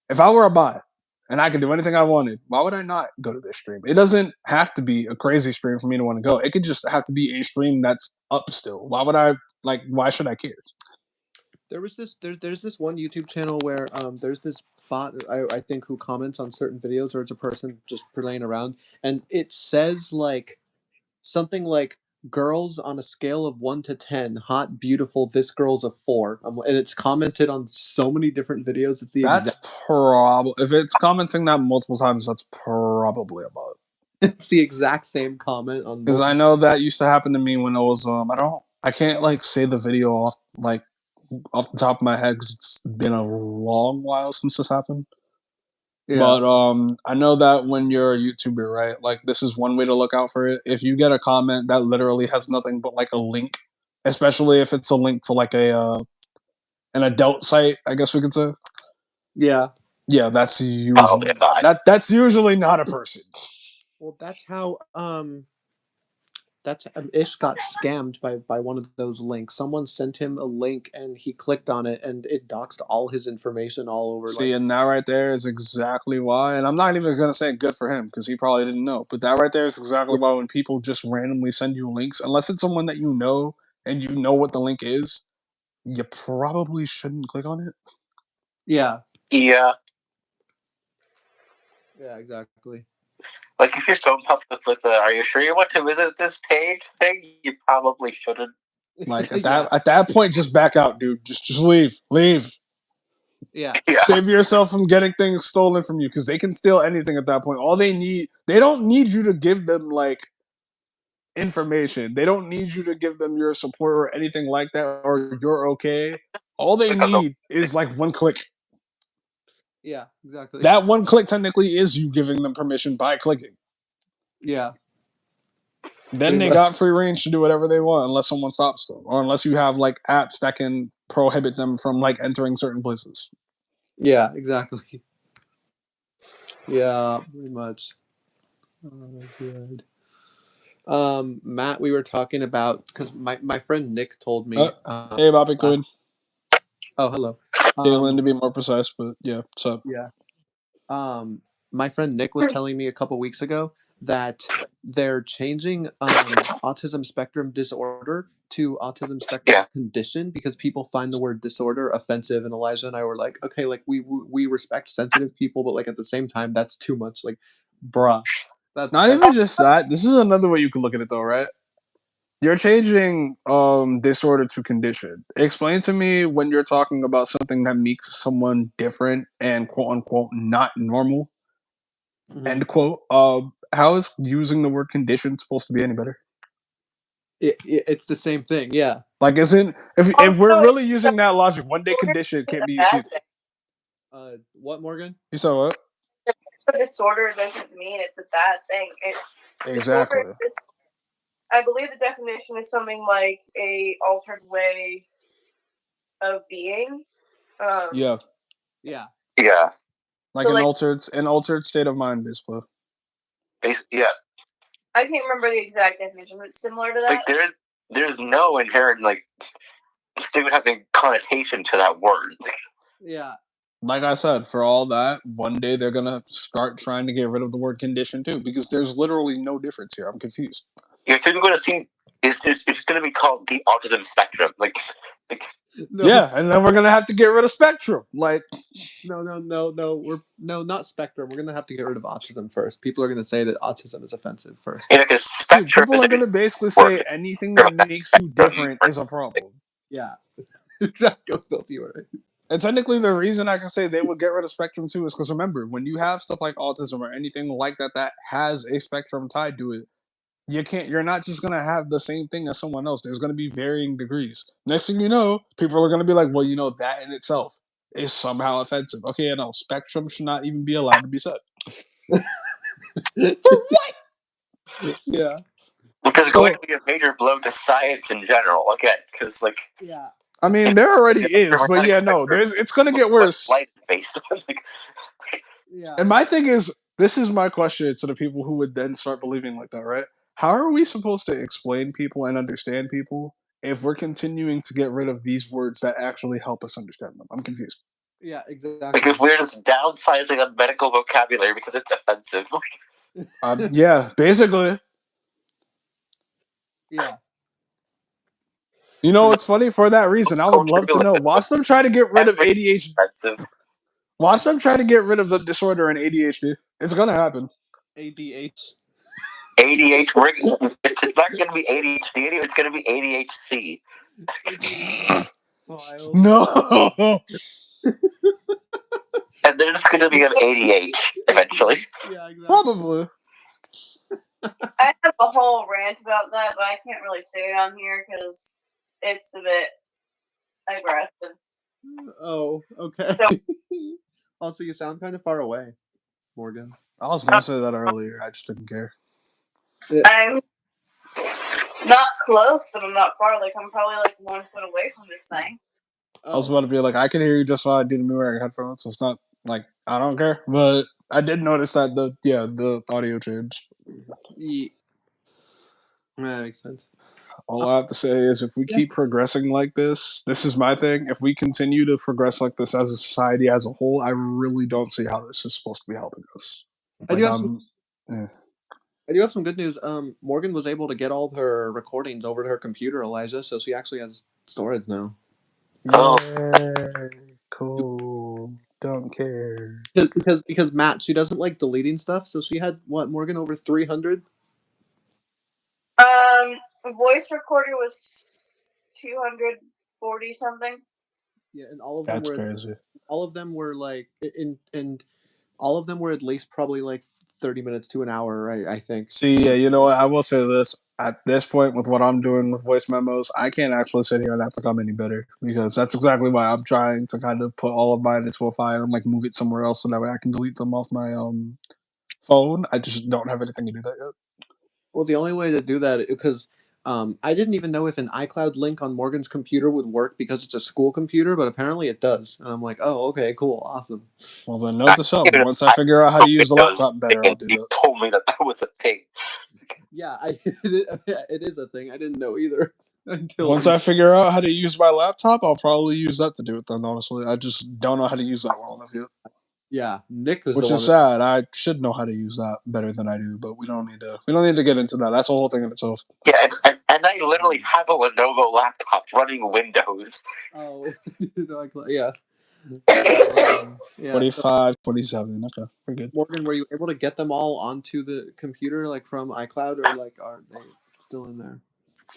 If I were a bot and I could do anything I wanted, why would I not go to this stream? It doesn't have to be a crazy stream for me to want to go. It could just have to be a stream that's up still. Why would I, like, why should I care? There's this one YouTube channel where there's this bot I think who comments on certain videos, or it's a person just playing around, and it says like something like girls on a scale of 1 to 10, hot, beautiful, this girl's a 4. And it's commented on so many different videos. It's the That's probably, if it's commenting that multiple times, that's probably a bot. it's the exact same comment on Because I know that used to happen to me when I was, I can't like say the video off the top of my head because it's been a long while since this happened. yeah. But I know that when you're a YouTuber, right? Like, this is one way to look out for it. If you get a comment that literally has nothing but like a link, especially if it's a link to like an adult site, I guess we could say. Yeah. Yeah, that's usually that's usually not a person. Well, that's how Ish got scammed by one of those links. Someone sent him a link and he clicked on it and it doxed all his information all over. See, and that right there is exactly why. And I'm not even gonna say good for him because he probably didn't know. But that right there is exactly why when people just randomly send you links, unless it's someone that you know and you know what the link is, you probably shouldn't click on it. Yeah. Yeah. Yeah, exactly. Like, if your phone pops up with "Are you sure you want to visit this page?" thing, you probably shouldn't. Like at that point, just back out, dude. Just leave. Yeah. Save yourself from getting things stolen from you because they can steal anything at that point. They don't need you to give them like information. They don't need you to give them your support or anything like that, or you're okay. All they need is like one click. Yeah, exactly. That one click technically is you giving them permission by clicking. Yeah. Then they got free range to do whatever they want unless someone stops them, or unless you have like apps that can prohibit them from like entering certain places. Yeah, exactly. Yeah, pretty much. Oh, good. Matt, we were talking about because my friend Nick told Uh, me. hey, Bobby Quinn, Oh, hello. Jalen, to be more precise, but yeah, what's up? Yeah. Um, my friend Nick was telling me a couple weeks ago that they're changing autism spectrum disorder to autism spectrum condition because people find the word disorder offensive. And Elijah and I were like, okay, like we respect sensitive people, but like at the same time, that's too much. Like, bruh, Not that's even just that. This is another way you can look at it, though, right? You're changing disorder to condition. Explain to me when you're talking about something that makes someone different and quote unquote not normal. End quote. How is using the word condition supposed to be any better? it's the same thing. Yeah. Like, isn't if we're Also, really using that logic, one day condition can't be used bad either. thing. What, Morgan? You saw what? Disorder doesn't mean it's a bad thing. Exactly. Disorder is, I believe the definition is something like a altered way of being. Yeah. Yeah. Yeah. Like So, an altered state of mind, basically. Yeah. I can't remember the exact definition, but it's similar to that. Like there's no inherent like stigmatizing connotation to that word. Yeah. Like I said, for all that, one day they're gonna start trying to get rid of the word condition too, because there's literally no difference here. I'm confused. You're soon going to see it's going to be called the autism spectrum. Like No. Yeah, and then we're gonna have to get rid of spectrum. Like, No. We're not spectrum. We're gonna have to get rid of autism first. People are gonna say that autism is offensive first. you know, because dude, spectrum people is are a gonna basically word. say anything that makes you different is a problem. Yeah. Exactly. Both you are right. And technically, the reason I can say they would get rid of spectrum too is because remember, when you have stuff like autism or anything like that that has a spectrum tied to it, you're not just gonna have the same thing as someone else. There's gonna be varying degrees. Next thing you know, people are gonna be like, well, that in itself is somehow offensive. Okay, no, spectrum should not even be allowed to be said. For what? Yeah. Because it's So, going to be a major blow to science in general. Again, because like Yeah. I mean, there already is, but yeah, no, it's gonna get worse. Light is based on like Yeah. And my thing is, this is my question to the people who would then start believing like that, right? How are we supposed to explain people and understand people if we're continuing to get rid of these words that actually help us understand them? I'm confused. Yeah. like Exactly. if we're just downsizing a medical vocabulary because it's offensive. Yeah, basically. Yeah. You know, it's funny for that reason. I would love to know. Watch them try to get rid of ADHD. Offensive. Watch them try to get rid of the disorder in ADHD. It's gonna happen. ADH. ADHD. It's not going to be ADHD. It's going to be ADHC. Wild. No. And they're just going to become ADH eventually. Yeah. Exactly. Probably. I have a whole rant about that, but I can't really say it on here because it's a bit aggressive. Oh. Okay. So, Also, you sound kind of far away, Morgan. I was gonna say that earlier. I just didn't care. I'm not close, but I'm not far. Like, I'm probably like 1 foot away from this thing. I was about to be like, I can hear you just fine. I didn't wearing headphones, so it's not like I don't care. But I did notice that the audio changed. Yeah. That makes sense. All I have to say is if we keep progressing like this is my thing. If we continue to progress like this as a society as a whole, I really don't see how this is supposed to be helping us. I Like do have some. eh. I do have some good news. Morgan was able to get all of her recordings over to her computer, Elijah, so she actually has storage now. Oh. Yay, cool. Don't care. Because Matt, she doesn't like deleting stuff, so she had what, Morgan, over 300? Voice recorder was 240 something. Yeah, and all of them That's were crazy. like all of them were at least probably like 30 minutes to an hour, right? I think. See, yeah, you know what? I will say this. At this point, with what I'm doing with voice memos, I can't actually sit here and have to come any better because that's exactly why I'm trying to kind of put all of mine into a file and like move it somewhere else so that way I can delete them off my phone. I just don't have anything to do that yet. Well, the only way to do that because I didn't even know if an iCloud link on Morgan's computer would work because it's a school computer, but apparently it does. And I'm like, oh, okay, cool, awesome. Well, then note to self: once I figure out how to use the laptop better, I'll do You that. told me that was a thing. Yeah, it is a thing. I didn't know either until Once I figure out how to use my laptop, I'll probably use that to do it. Then, honestly, I just don't know how to use that well enough yet. yeah, Nick was Which the is one. sad. I should know how to use that better than I do, but we don't need to. We don't need to get into that. That's a whole thing in itself. Yeah, and I literally have a Lenovo laptop running Windows. Oh, yeah. Yeah. 45, 27. Okay, we're good. Morgan, were you able to get them all onto the computer, like from iCloud, or like are they still in there?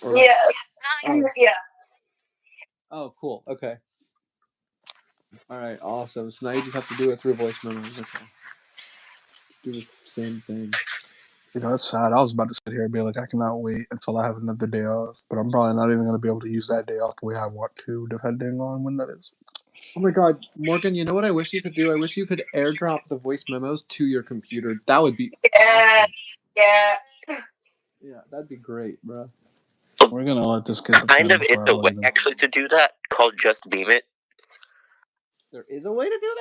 Or like, Yeah. oh, Yeah. oh, cool. Okay. All right. Awesome. So now you just have to do it through voice memos. Okay. Do the same thing. You know, it's sad. I was about to sit here and be like, I cannot wait until I have another day off, but I'm probably not even going to be able to use that day off the way I want to, depending on when that is. Oh my God, Morgan! You know what I wish you could do? I wish you could AirDrop the voice memos to your computer. That would be Yeah. awesome. Yeah. Yeah, that'd be great, bro. We're going to let this get to Kind 10 of is before I a let way it in. actually to do that called Just Beam It. There is a way to do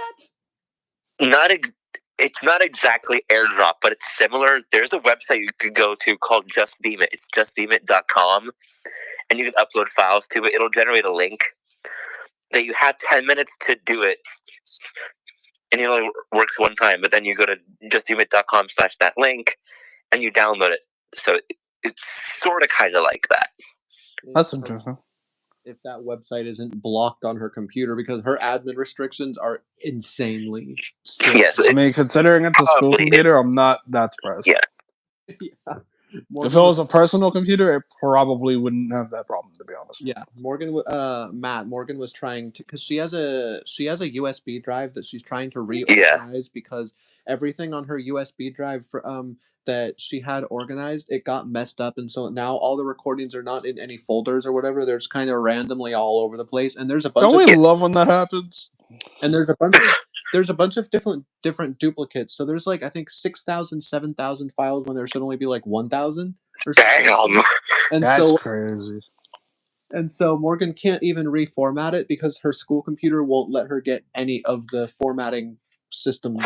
that? It's not exactly AirDrop, but it's similar. There's a website you could go to called Just Beam It. It's justbeamit.com, and you can upload files to it. It'll generate a link that you have 10 minutes to do it, and it only works one time. But then you go to justbeamit.com/that link, and you download it. So it's sort of kind of like that. That's interesting. If that website isn't blocked on her computer because her admin restrictions are insanely strict. Yes, I mean, considering it's a school computer, I'm not that surprised. Yeah. Yeah. If it was a personal computer, it probably wouldn't have that problem, to be honest. Yeah, Morgan was trying to because she has a USB drive that she's trying to reorganize because everything on her USB drive that she had organized, it got messed up, and so now all the recordings are not in any folders or whatever. They're just kind of randomly all over the place, and there's a bunch Don't of we love when that happens? and there's a bunch of different duplicates. So there's like I think 6,000, 7,000 files when there should only be like 1,000 or something. Damn. And That's so crazy. and so Morgan can't even reformat it because her school computer won't let her get any of the formatting systems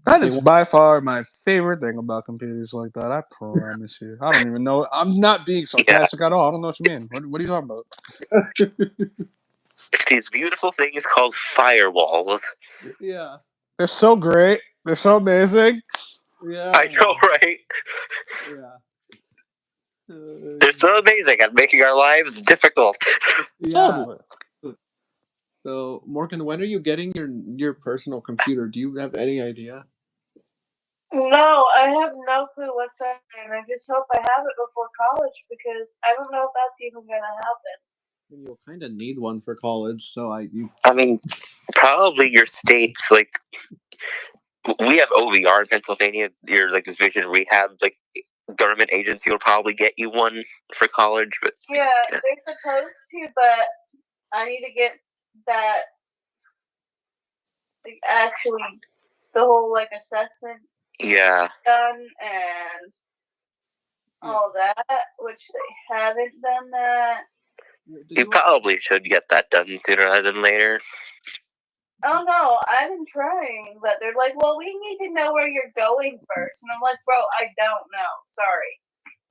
That is by far my favorite thing about computers like that. I promise you. I don't even know. I'm not being sarcastic at all. I don't know what you mean. What are you talking about? It's these beautiful things called firewalls. Yeah. They're so great. They're so amazing. Yeah. I know, right? Yeah. They're so amazing at making our lives difficult. Yeah. So Morgan, when are you getting your personal computer? Do you have any idea? No, I have no clue what's happening. I just hope I have it before college because I don't know if that's even gonna happen. You'll kind of need one for college, so I mean, probably your state's like we have OVR in Pennsylvania. Your like vision rehab like government agency will probably get you one for college. But yeah, they're supposed to, but I need to get that like actually the whole like assessment done and all that, which they haven't done that. You probably should get that done sooner rather than later. Oh no, I've been trying, but they're like, well, we need to know where you're going first. And I'm like, bro, I don't know. Sorry.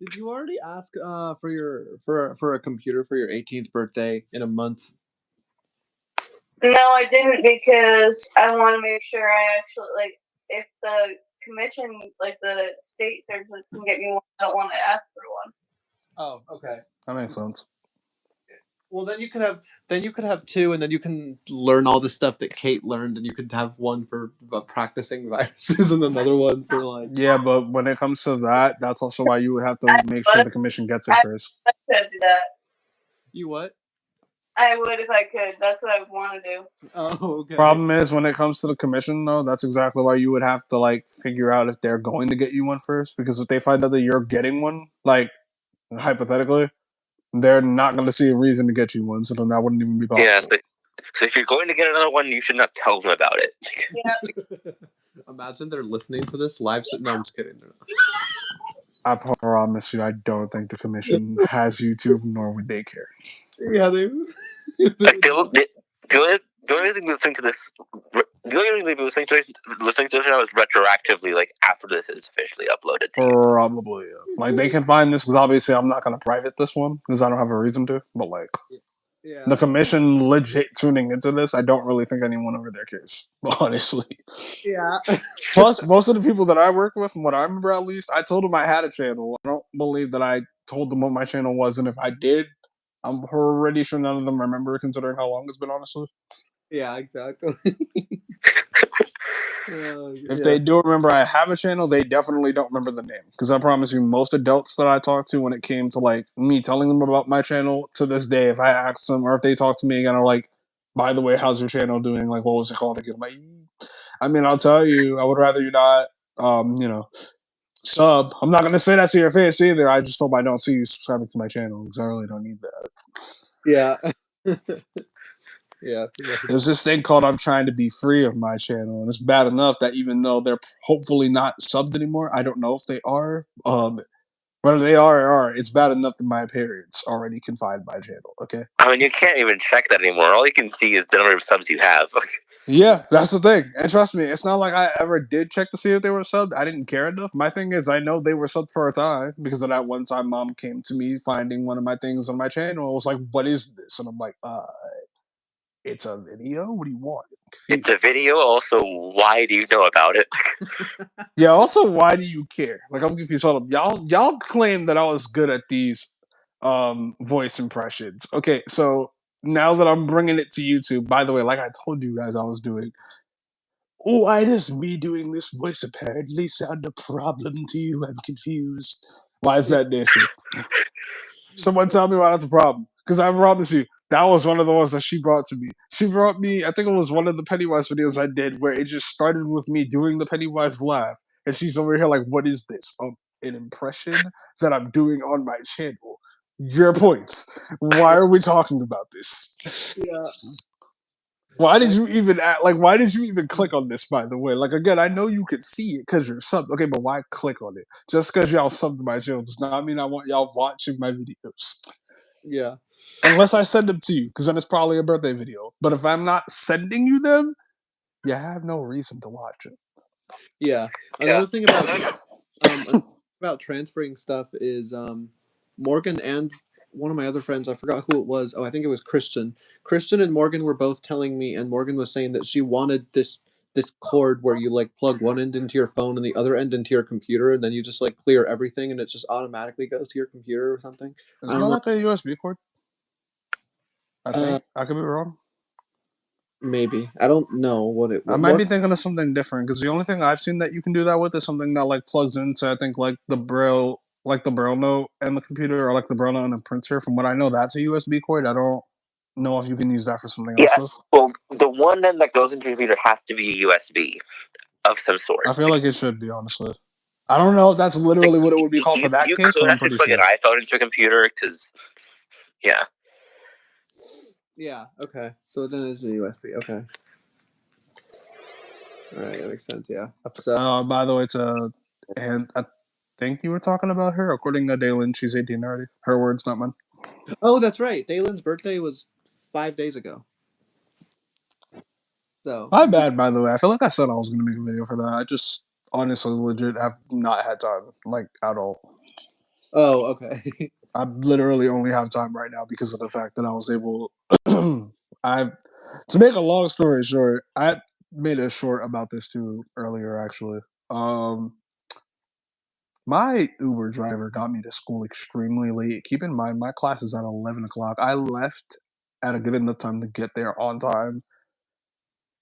Did you already ask for a computer for your 18th birthday in a month? No, I didn't because I want to make sure I actually like if the commission, like the state services, can get me one. I don't want to ask for one. Oh, okay. That makes sense. Well, then you could have two, and then you can learn all the stuff that Kate learned, and you could have one for practicing viruses, and another one for like. Yeah, but when it comes to that, that's also why you would have to make sure the commission gets it first. I could do that. You what? I would if I could. That's what I would want to do. Oh, okay. Problem is, when it comes to the commission, though, that's exactly why you would have to like figure out if they're going to get you one first. Because if they find out that you're getting one, like hypothetically, they're not going to see a reason to get you one, so then that wouldn't even be possible. Yeah, so if you're going to get another one, you should not tell them about it. Yeah. Imagine they're listening to this live. No, I'm just kidding. I promise you, I don't think the commission has YouTube, nor would they care. Yeah, they Like the only thing listening to this, the only thing they'd be listening to this now is retroactively, like after this is officially uploaded to you. Probably, yeah. Like they can find this because obviously I'm not gonna private this one because I don't have a reason to. But like yeah. the commission legit tuning into this, I don't really think anyone over there cares. Honestly. Yeah. Plus, most of the people that I worked with, from what I remember at least, I told them I had a channel. I don't believe that I told them what my channel was, and if I did, I'm pretty sure none of them remember, considering how long it's been. Honestly, Yeah, exactly. if Yeah. they do remember I have a channel, they definitely don't remember the name. Because I promise you, most adults that I talked to, when it came to like me telling them about my channel, to this day, if I ask them or if they talk to me again, are like, "By the way, how's your channel doing? Like, what was it called again?" I'm like, I mean, I'll tell you, I would rather you not, you know, sub. I'm not gonna say that to your face either. I just hope I don't see you subscribing to my channel because I really don't need that. Yeah. Yeah. There's this thing called I'm trying to be free of my channel, and it's bad enough that even though they're hopefully not subbed anymore, I don't know if they are. Whether they are or aren't, it's bad enough that my parents already can find my channel. Okay. I mean, you can't even check that anymore. All you can see is the number of subs you have. Yeah, that's the thing. And trust me, it's not like I ever did check to see if they were subbed. I didn't care enough. My thing is, I know they were subbed for a time because of that one time mom came to me finding one of my things on my channel. I was like, what is this? And I'm like, it's a video? What do you want? It's a video. Also, why do you know about it? Yeah, also, why do you care? Like, I'm confused. Hold up. Y'all claim that I was good at these voice impressions. Okay, so now that I'm bringing it to YouTube, by the way, like I told you guys I was doing, why does me doing this voice apparently sound a problem to you? I'm confused. Why is that an issue? Someone tell me why that's a problem. Because I promise you, that was one of the ones that she brought to me. She brought me, I think it was one of the Pennywise videos I did where it just started with me doing the Pennywise laugh. And she's over here like, what is this? An impression that I'm doing on my channel. Your points. Why are we talking about this? Yeah. Why did you even why did you even click on this, by the way? Like, again, I know you can see it because you're subbed. Okay, but why click on it? Just because y'all subbed to my channel does not mean I want y'all watching my videos. Yeah. Unless I send them to you, because then it's probably a birthday video. But if I'm not sending you them, you have no reason to watch it. Yeah. Another thing about transferring stuff is Morgan and one of my other friends, I forgot who it was. Oh, I think it was Christian. Christian and Morgan were both telling me, and Morgan was saying that she wanted this cord where you like plug one end into your phone and the other end into your computer, and then you just like clear everything, and it just automatically goes to your computer or something. Isn't that like a USB cord? I Uh, think I could be wrong. Maybe I don't know what it. I might be thinking of something different because the only thing I've seen that you can do that with is something that like plugs into I think like the braille note and the computer or like the braille note and the printer. From what I know, that's a USB cord. I don't know if you can use that for something else though. Well, the one end that goes into your computer has to be a USB of some sort. I feel like it should be, honestly. I don't know if that's literally what it would be called for that you case, could but I'm actually pretty plug sure. an iPhone into a computer because, yeah. Yeah. Okay. So then it's a USB. Okay. All right. That makes sense. Yeah. So. By the way, and I think you were talking about her. According to Dalen, she's 18 already. Her words, not mine. Oh, that's right. Dalen's birthday was 5 days ago. So. My bad, by the way. I feel like I said I was going to make a video for that. I just honestly, legit, have not had time, like at all. Oh, okay. I literally only have time right now because of the fact that I was able. To make a long story short, I made a short about this too earlier. Actually, my Uber driver got me to school extremely late. Keep in mind, my class is at 11 o'clock. I left at a good enough time to get there on time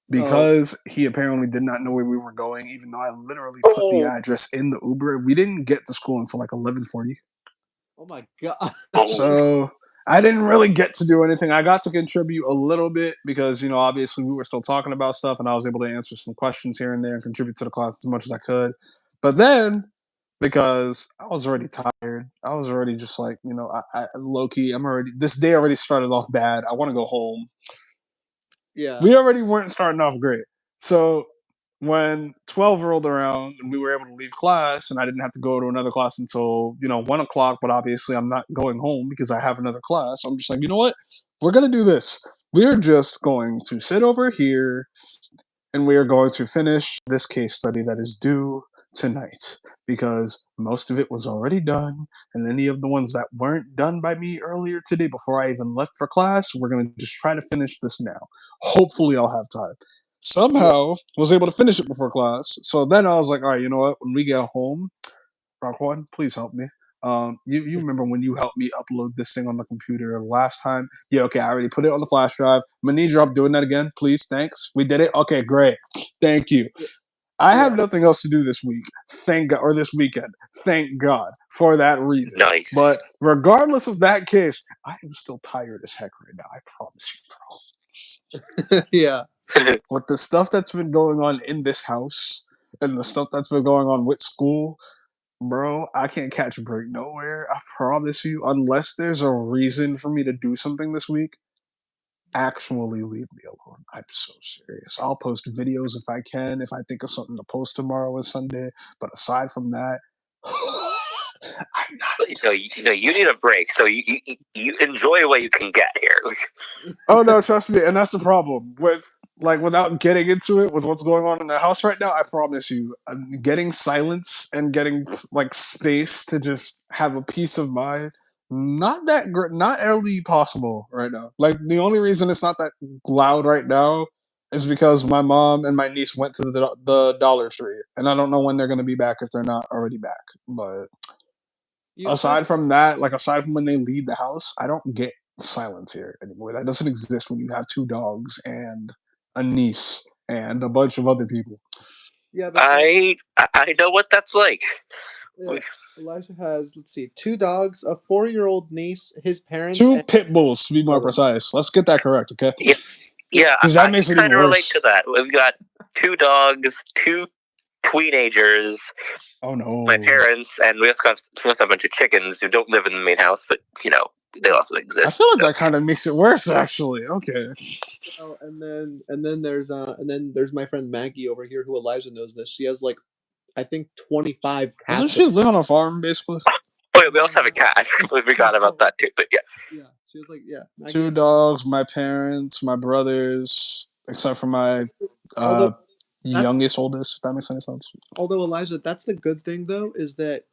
because he apparently did not know where we were going, even though I literally put the address in the Uber. We didn't get to school until like 11:40. Oh my god. So I didn't really get to do anything. I got to contribute a little bit because, obviously we were still talking about stuff and I was able to answer some questions here and there and contribute to the class as much as I could. But then, because I was already tired, I was already just like, I low key, this day already started off bad. I want to go home. Yeah. We already weren't starting off great. So when 12 rolled around and we were able to leave class and I didn't have to go to another class until 1 o'clock, but obviously I'm not going home because I have another class. I'm just like, you know what? We're gonna do this. We're just going to sit over here and we are going to finish this case study that is due tonight because most of it was already done, and any of the ones that weren't done by me earlier today before I even left for class, we're going to just try to finish this now. Hopefully I'll have time. Somehow was able to finish it before class, so then I was like, all right, you know what, when we get home, Rockwan, please help me. You remember when you helped me upload this thing on the computer last time? Yeah, okay, I already put it on the flash drive. I'm gonna need your help doing that again, please. Thanks. We did it. Okay, great. Thank you. I have Yeah. nothing else to do this week. Thank God, or this weekend. Thank God for that reason. Nice. But regardless of that case, I am still tired as heck right now. I promise you, bro. Yeah. With the stuff that's been going on in this house and the stuff that's been going on with school, bro, I can't catch a break nowhere. I promise you, unless there's a reason for me to do something this week, actually leave me alone. I'm so serious. I'll post videos if I can, if I think of something to post tomorrow or Sunday. But aside from that, I'm not. You need a break, so you enjoy what you can get here. Oh no, trust me, and that's the problem with without getting into it with what's going on in the house right now. I promise you, getting silence and getting space to just have a peace of mind, not that not really possible right now. Like the only reason it's not that loud right now is because my mom and my niece went to the Dollar Tree, and I don't know when they're gonna be back if they're not already back. But aside from that, aside from when they leave the house, I don't get silence here anymore. That doesn't exist when you have 2 dogs and a niece and a bunch of other people. Yeah, but I know what that's like. yeah, Elijah has, let's see, 2 dogs, a 4-year-old niece, his parents, 2 and pit bulls to be more brother. precise. Let's get that correct, okay? Yeah, Because I that makes can it even kind of relate worse. to that. We've got 2 dogs, 2 teenagers, Oh no. my parents, and we also have a bunch of chickens who don't live in the main house, but they also exist. I feel like that kind of makes it worse, actually. Okay. Oh, and then there's my friend Maggie over here who Elijah knows this. She has I think 25 Doesn't cats. she live on a farm, basically? Oh yeah, we also have a cat. We forgot about that too, but yeah. Yeah, she was Maggie 2 has dogs, my parents, my brothers, except for my although that's youngest, oldest, if that makes any sense. although Elijah, that's the good thing though, is that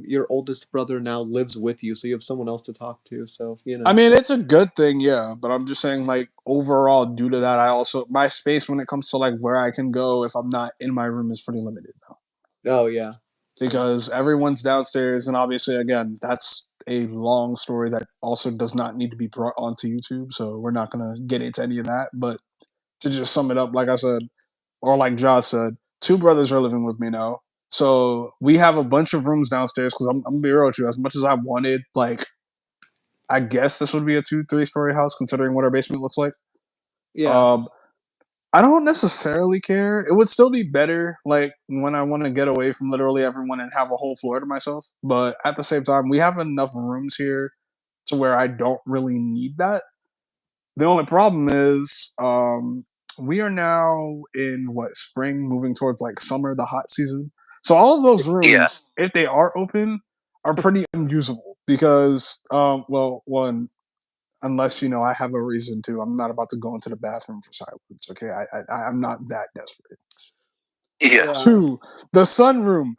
your oldest brother now lives with you, so you have someone else to talk to. So I mean, it's a good thing, yeah, but I'm just saying, overall, due to that, my space when it comes to, where I can go if I'm not in my room is pretty limited now. Oh yeah. Because everyone's downstairs, and obviously, again, that's a long story that also does not need to be brought onto YouTube, so we're not going to get into any of that, but to just sum it up, like I said, or like Josh said, 2 brothers are living with me now. So we have a bunch of rooms downstairs because I'm gonna be real with you. As much as I wanted, I guess this would be a 2-3 story house considering what our basement looks like. Yeah. I don't necessarily care. It would still be better, when I want to get away from literally everyone and have a whole floor to myself. But at the same time, we have enough rooms here to where I don't really need that. The only problem is, we are now in spring, moving towards summer, the hot season. So all of those Yeah. rooms, if they are open, are pretty unusable because, well, one, unless I have a reason to, I'm not about to go into the bathroom for silence. Okay, I'm not that desperate. Yeah. 2, the sunroom.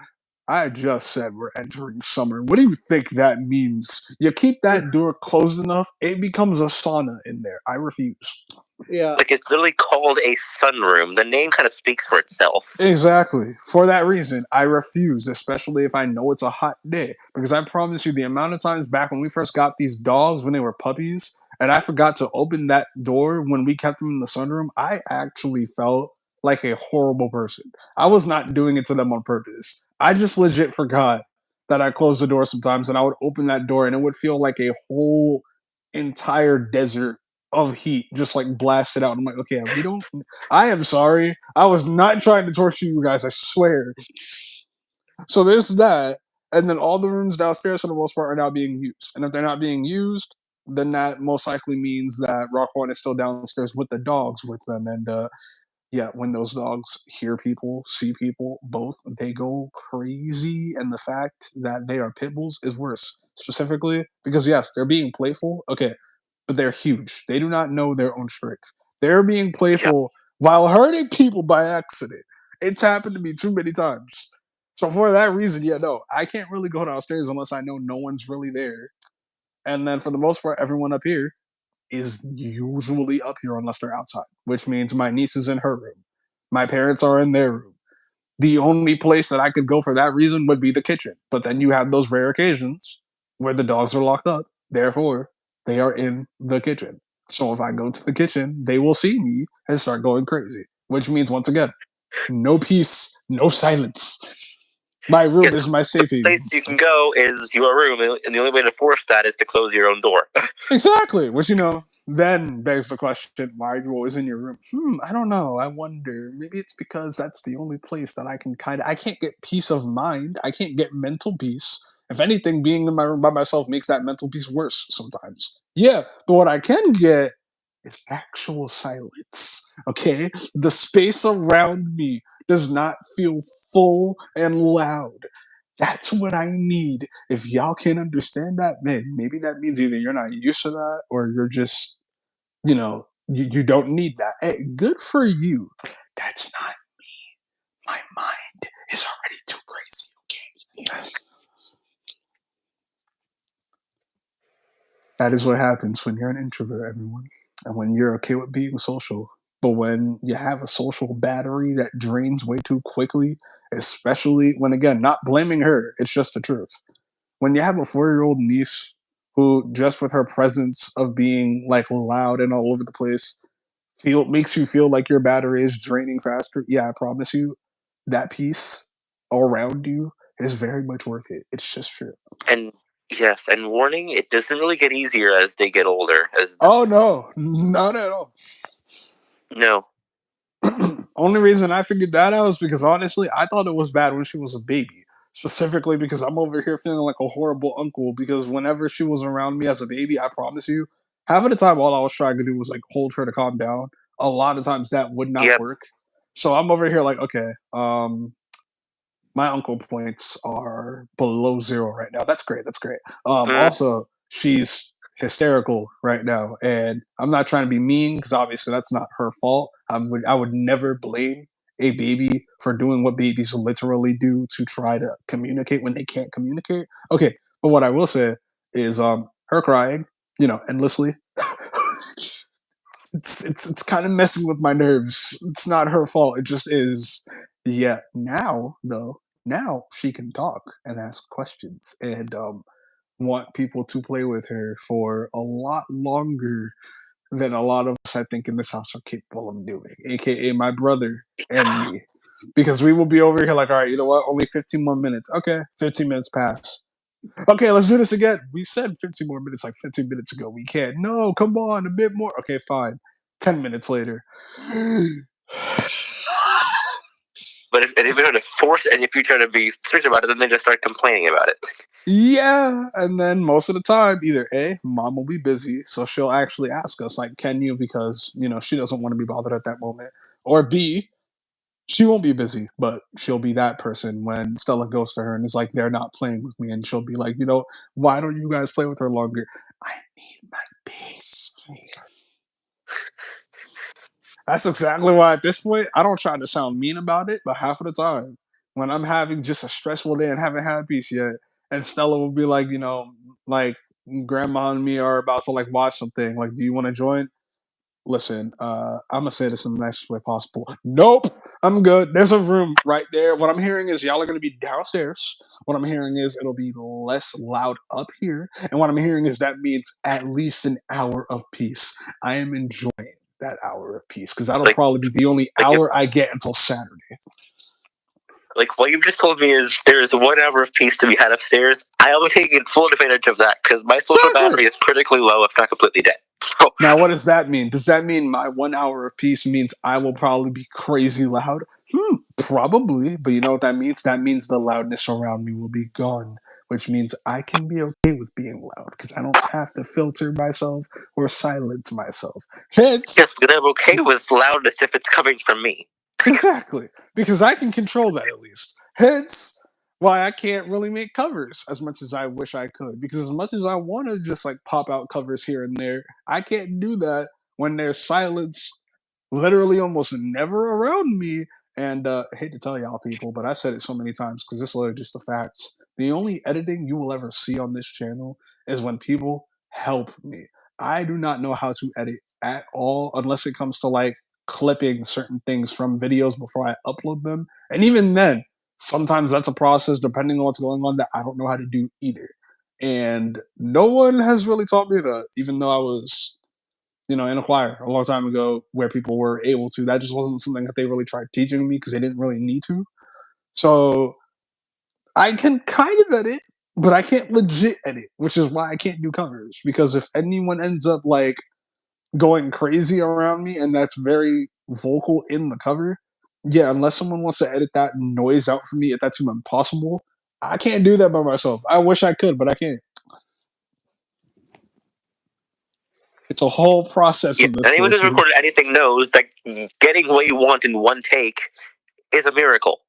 I just said we're entering summer. What do you think that means? You keep that door closed enough, it becomes a sauna in there. I refuse. Yeah. It's literally called a sunroom. The name kind of speaks for itself. Exactly. For that reason, I refuse, especially if I know it's a hot day. Because I promise you, the amount of times back when we first got these dogs when they were puppies, and I forgot to open that door when we kept them in the sunroom, I actually felt like a horrible person. I was not doing it to them on purpose. I just legit forgot that I closed the door sometimes, and I would open that door, and it would feel like a whole entire desert of heat just blasted out. I'm like, okay, we don't. I am sorry. I was not trying to torture you guys. I swear. So there's that, and then all the rooms downstairs for the most part are now being used. And if they're not being used, then that most likely means that Rock One is still downstairs with the dogs with them. And yeah, when those dogs hear people, see people, both, they go crazy. And the fact that they are pit bulls is worse. Specifically because, yes, they're being playful. Okay. But they're huge. They do not know their own strength. They're being Yeah. playful while hurting people by accident. It's happened to me too many times. So for that reason, yeah, no, I can't really go downstairs unless I know no one's really there. And then for the most part, everyone up here is usually up here unless they're outside, which means my niece is in her room. My parents are in their room. The only place that I could go for that reason would be the kitchen. But then you have those rare occasions where the dogs are locked up. Therefore, they are in the kitchen. So if I go to the kitchen, they will see me and start going crazy, which means, once again, no peace, no silence. My room Yes, is my safe place haven. you can go is your room, and the only way to force that is to close your own door. Exactly. Which, then begs the question, why are you always in your room? I don't know. I wonder. Maybe it's because that's the only place that I can't get peace of mind. I can't get mental peace. If anything, being in my room by myself makes that mental peace worse sometimes. Yeah, but what I can get is actual silence. Okay? The space around me does not feel full and loud. That's what I need. If y'all can understand that, man, maybe that means either you're not used to that or you're just, you don't need that. Hey, good for you. That's not my mind is already too crazy. Okay. That is what happens when you're an introvert, everyone. And when you're okay with being social. But when you have a social battery that drains way too quickly, especially when, again, not blaming her, it's just the truth. When you have a 4-year-old niece who, just with her presence of being like loud and all over the place, makes you feel like your battery is draining faster. Yeah, I promise you, that peace around you is very much worth it. It's just true. And yes, and warning, it doesn't really get easier as they get older. Oh no, not at all. No. Only reason I figured that out is because, honestly, I thought it was bad when she was a baby. Specifically because I'm over here feeling like a horrible uncle because whenever she was around me as a baby, I promise you, half of the time all I was trying to do was like hold her to calm down. A lot of times that would not Yep. work. So I'm over here like, okay, my uncle points are below 0 right now. That's great. That's great. Mm, Also, she's hysterical right now, and I'm not trying to be mean because obviously that's not her fault. I would never blame a baby for doing what babies literally do to try to communicate when they can't communicate. Okay, but what I will say is, her crying, endlessly. It's kind of messing with my nerves. It's not her fault. It just is. Yeah. Now though, now she can talk and ask questions and want people to play with her for a lot longer than a lot of us, I think, in this house are capable of doing. AKA my brother and me, because we will be over here like, all right, you know what? Only 15 more minutes. Okay, 15 minutes pass. Okay, let's do this again. We said 15 more minutes like 15 minutes ago. We can't. No, come on, a bit more. Okay, fine. 10 minutes later. but if you try to force it, and if you try to be strict about it, then they just start complaining about it. Yeah, and then most of the time, either A, mom will be busy, so she'll actually ask us, like, can you? Because, she doesn't want to be bothered at that moment. Or B, she won't be busy, but she'll be that person when Stella goes to her and is like, they're not playing with me. And she'll be like, why don't you guys play with her longer? I need my peace. That's exactly why at this point, I don't try to sound mean about it, but half of the time, when I'm having just a stressful day and haven't had peace yet, and Stella will be like, like grandma and me are about to like watch something. Like, do you want to join? Listen, I'm gonna say this in the nicest way possible. Nope, I'm good. There's a room right there. What I'm hearing is y'all are gonna be downstairs. What I'm hearing is it'll be less loud up here. And what I'm hearing is that means at least an hour of peace. I am enjoying that hour of peace because that'll Like, probably be the only like, hour I get until Saturday. like what you've just told me is there is 1 hour of peace to be had upstairs. I am taking full advantage of that because my social Exactly. battery is critically low, if not completely dead. So Now, what does that mean? Does that mean my 1 hour of peace means I will probably be crazy loud? Probably. But you know what that means? That means the loudness around me will be gone, which means I can be okay with being loud because I don't have to filter myself or silence myself. Hence, Yes, because I'm okay with loudness if it's coming from me. exactly, because I can control that at least. Hence, why I can't really make covers as much as I wish I could. Because as much as I want to just like pop out covers here and there, I can't do that when there's silence literally almost never around me. And I hate to tell y'all people, but I've said it so many times because this is just the facts. The only editing you will ever see on this channel is when people help me. I do not know how to edit at all unless it comes to like clipping certain things from videos before I upload them. And even then, sometimes that's a process depending on what's going on that I don't know how to do either. And no one has really taught me that, even though I was, in a choir a long time ago where people were able to. That just wasn't something that they really tried teaching me because they didn't really need to. So I can kind of edit, but I can't legit edit, which is why I can't do covers. Because if anyone ends up like going crazy around me and that's very vocal in the cover, yeah, unless someone wants to edit that noise out for me, if that's even possible, I can't do that by myself. I wish I could, but I can't. It's a whole process Yeah, in this anyone place, who's dude. recorded anything knows that getting what you want in one take is a miracle.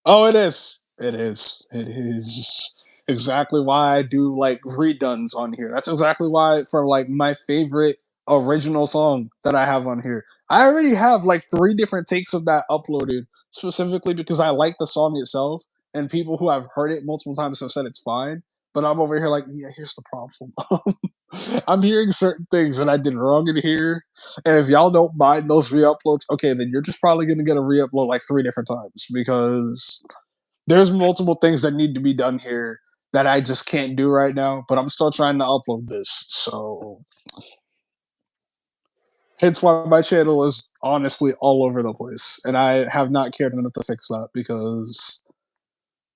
Oh, it is. It is. It is exactly why I do like reduns on here. That's exactly why for like my favorite original song that I have on here. I already have like 3 different takes of that uploaded specifically because I like the song itself and people who have heard it multiple times have said it's fine. But I'm over here like, yeah, here's the problem. I'm hearing certain things that I did wrong in here. And if y'all don't mind those re-uploads, okay, then you're just probably gonna get a re-upload like 3 different times because there's multiple things that need to be done here that I just can't do right now, but I'm still trying to upload this. So hence why my channel is honestly all over the place. And I have not cared enough to fix that because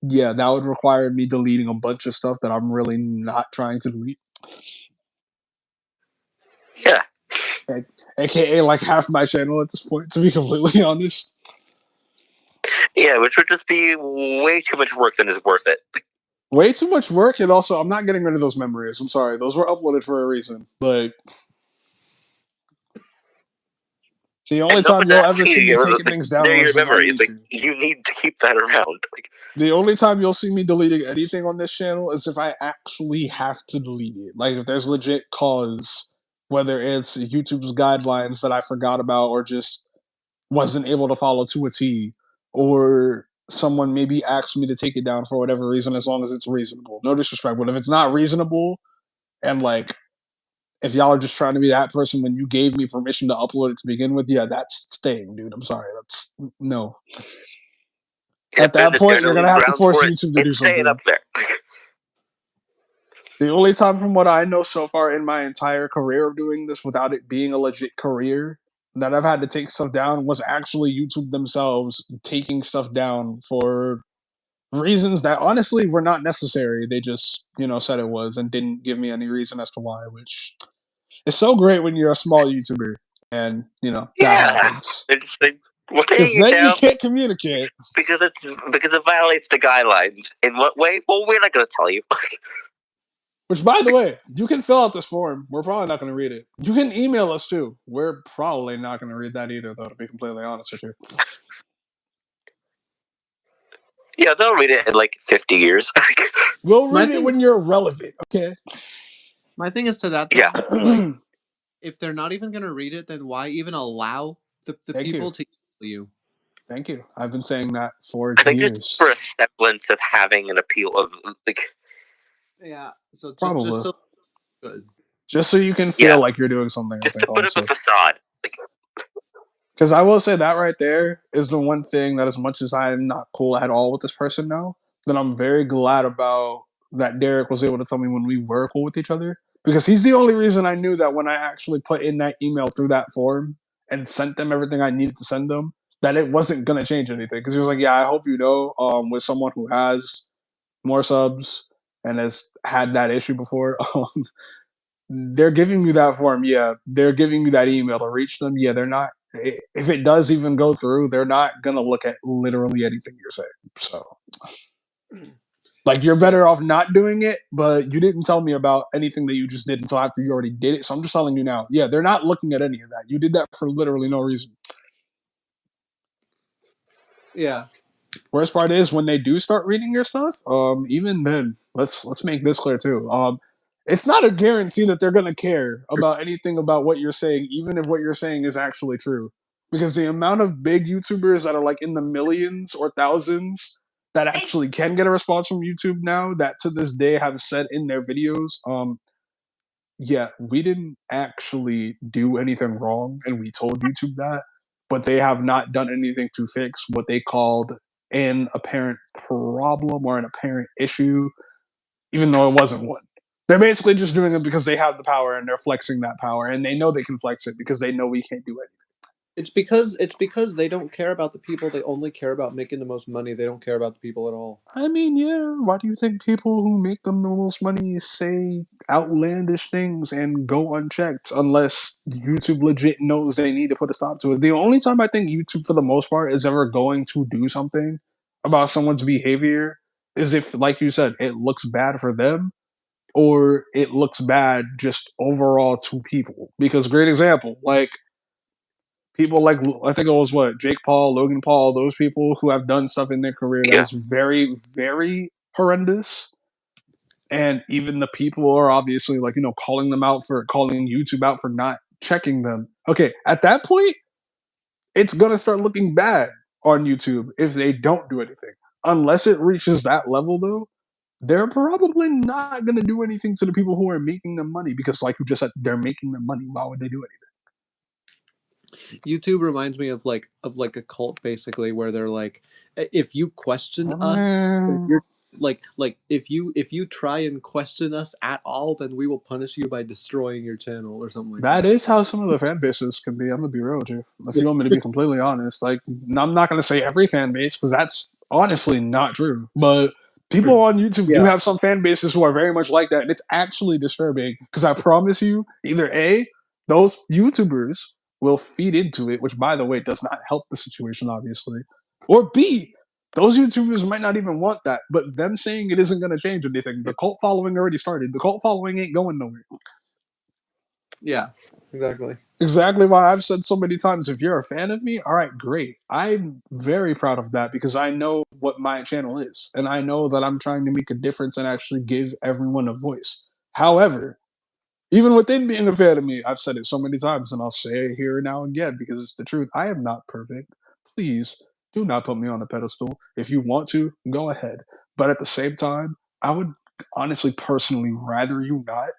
yeah, that would require me deleting a bunch of stuff that I'm really not trying to delete. Yeah. AKA like half my channel at this point, to be completely honest. Yeah, which would just be way too much work than is worth it. Way too much work, and also I'm not getting rid of those memories. I'm sorry, those were uploaded for a reason. Like the only And time nobody's you'll ever asking you see to me get rid of taking things down they're your is when I memories. need Like, to. you need to keep that around. Like, The only time you'll see me deleting anything on this channel is if I actually have to delete it. Like if there's legit cause, whether it's YouTube's guidelines that I forgot about or just wasn't able to follow to a T, or someone maybe asked me to take it down for whatever reason, as long as it's reasonable. No disrespect, but if it's not reasonable and like if y'all are just trying to be that person when you gave me permission to upload it to begin with, yeah, that's staying, dude. I'm sorry. That's no. At that if there are point, you're no gonna have to grounds force for it, YouTube to do it's staying something. up there. The only time from what I know so far in my entire career of doing this without it being a legit career that I've had to take stuff down was actually YouTube themselves taking stuff down for reasons that honestly were not necessary. They just, said it was and didn't give me any reason as to why, which is so great when you're a small YouTuber and, that Yeah. happens. They're just like, we're Because taking it then you down can't communicate. because it violates the guidelines. In what way? Well, we're not going to tell you. Which, by the way, you can fill out this form. We're probably not going to read it. You can email us too. We're probably not going to read that either, though, to be completely honest with you. Yeah, they'll read it in like 50 years. We'll My read it thing- when you're relevant, okay? My thing is to that. Though, Yeah. like, if they're not even going to read it, then why even allow the Thank people you. to email you? Thank you. I've been saying that for I think years. just for a semblance of having an appeal of like, Yeah. So Probably. just so good. Just so you can feel Yeah. like you're doing something, I just think, a bit of honestly. a facade. Like, Because I will say that right there is the one thing that, as much as I'm not cool at all with this person now, that I'm very glad about that Derek was able to tell me when we were cool with each other. Because he's the only reason I knew that when I actually put in that email through that form and sent them everything I needed to send them, that it wasn't going to change anything. Because he was like, yeah, I hope you know, with someone who has more subs and has had that issue before, they're giving you that form, yeah. They're giving you that email to reach them, yeah. They're not. If it does even go through, they're not gonna look at literally anything you're saying. So Like, you're better off not doing it, but you didn't tell me about anything that you just did until after you already did it. So I'm just telling you now. Yeah, they're not looking at any of that. You did that for literally no reason. Yeah. Worst part is when they do start reading your stuff. Even then, let's make this clear too. It's not a guarantee that they're gonna care about anything about what you're saying, even if what you're saying is actually true. Because the amount of big YouTubers that are like in the millions or thousands that actually can get a response from YouTube now, that to this day have said in their videos, yeah, we didn't actually do anything wrong, and we told YouTube that, but they have not done anything to fix what they called an apparent problem or an apparent issue, even though it wasn't one. They're basically just doing it because they have the power and they're flexing that power, and they know they can flex it because they know we can't do anything. It's because they don't care about the people. They only care about making the most money. They don't care about the people at all. I mean, yeah, why do you think people who make them the most money say outlandish things and go unchecked unless YouTube legit knows they need to put a stop to it? The only time I think YouTube, for the most part, is ever going to do something about someone's behavior is if, like you said, it looks bad for them or it looks bad just overall to people. Because, great example, like, people like, I think it was what, Jake Paul, Logan Paul, those people who have done stuff in their career that Yeah. is very, very horrendous. And even the people are obviously like, calling YouTube out for not checking them. Okay, at that point, it's gonna start looking bad on YouTube if they don't do anything. Unless it reaches that level though, they're probably not gonna do anything to the people who are making them money because, like you just said, they're making them money. Why would they do anything? YouTube reminds me of like a cult basically, where they're like, if you question us, you're like if you try and question us at all, then we will punish you by destroying your channel or something like That that. is how some of the fan bases can be. I'm gonna be real with you. If you want me to be completely honest, like, I'm not gonna say every fan base because that's honestly not true. But people on YouTube do Yeah. have some fan bases who are very much like that, and it's actually disturbing. Because I promise you, either A, those YouTubers will feed into it, which by the way does not help the situation, obviously, or B, those YouTubers might not even want that, but them saying it isn't gonna change anything. The cult following already started. The cult following ain't going nowhere. Yeah, exactly. Exactly why I've said so many times, if you're a fan of me, all right, great. I'm very proud of that because I know what my channel is. And I know that I'm trying to make a difference and actually give everyone a voice. However, even within being a fan of me, I've said it so many times and I'll say it here now and again because it's the truth. I am not perfect. Please do not put me on a pedestal. If you want to, go ahead. But at the same time, I would honestly, personally rather you not,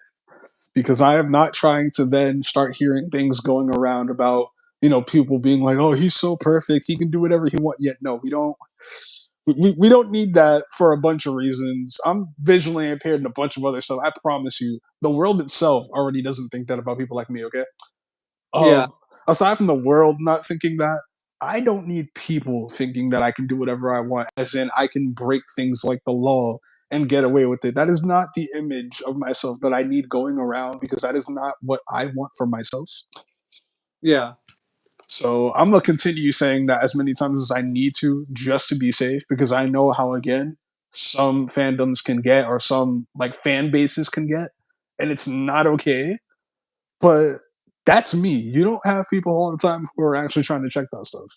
because I am not trying to then start hearing things going around about, people being like, "Oh, he's so perfect, he can do whatever he wants." Yet, no, we don't. We don't need that for a bunch of reasons. I'm visually impaired and a bunch of other stuff. I promise you, the world itself already doesn't think that about people like me. Okay. Yeah. Um, Aside from the world not thinking that, I don't need people thinking that I can do whatever I want, as in I can break things like the law and get away with it. That is not the image of myself that I need going around because that is not what I want for myself. Yeah. So I'm gonna continue saying that as many times as I need to just to be safe because I know how, again, some fandoms can get or some like fan bases can get, and it's not okay. But that's me. You don't have people all the time who are actually trying to check that stuff.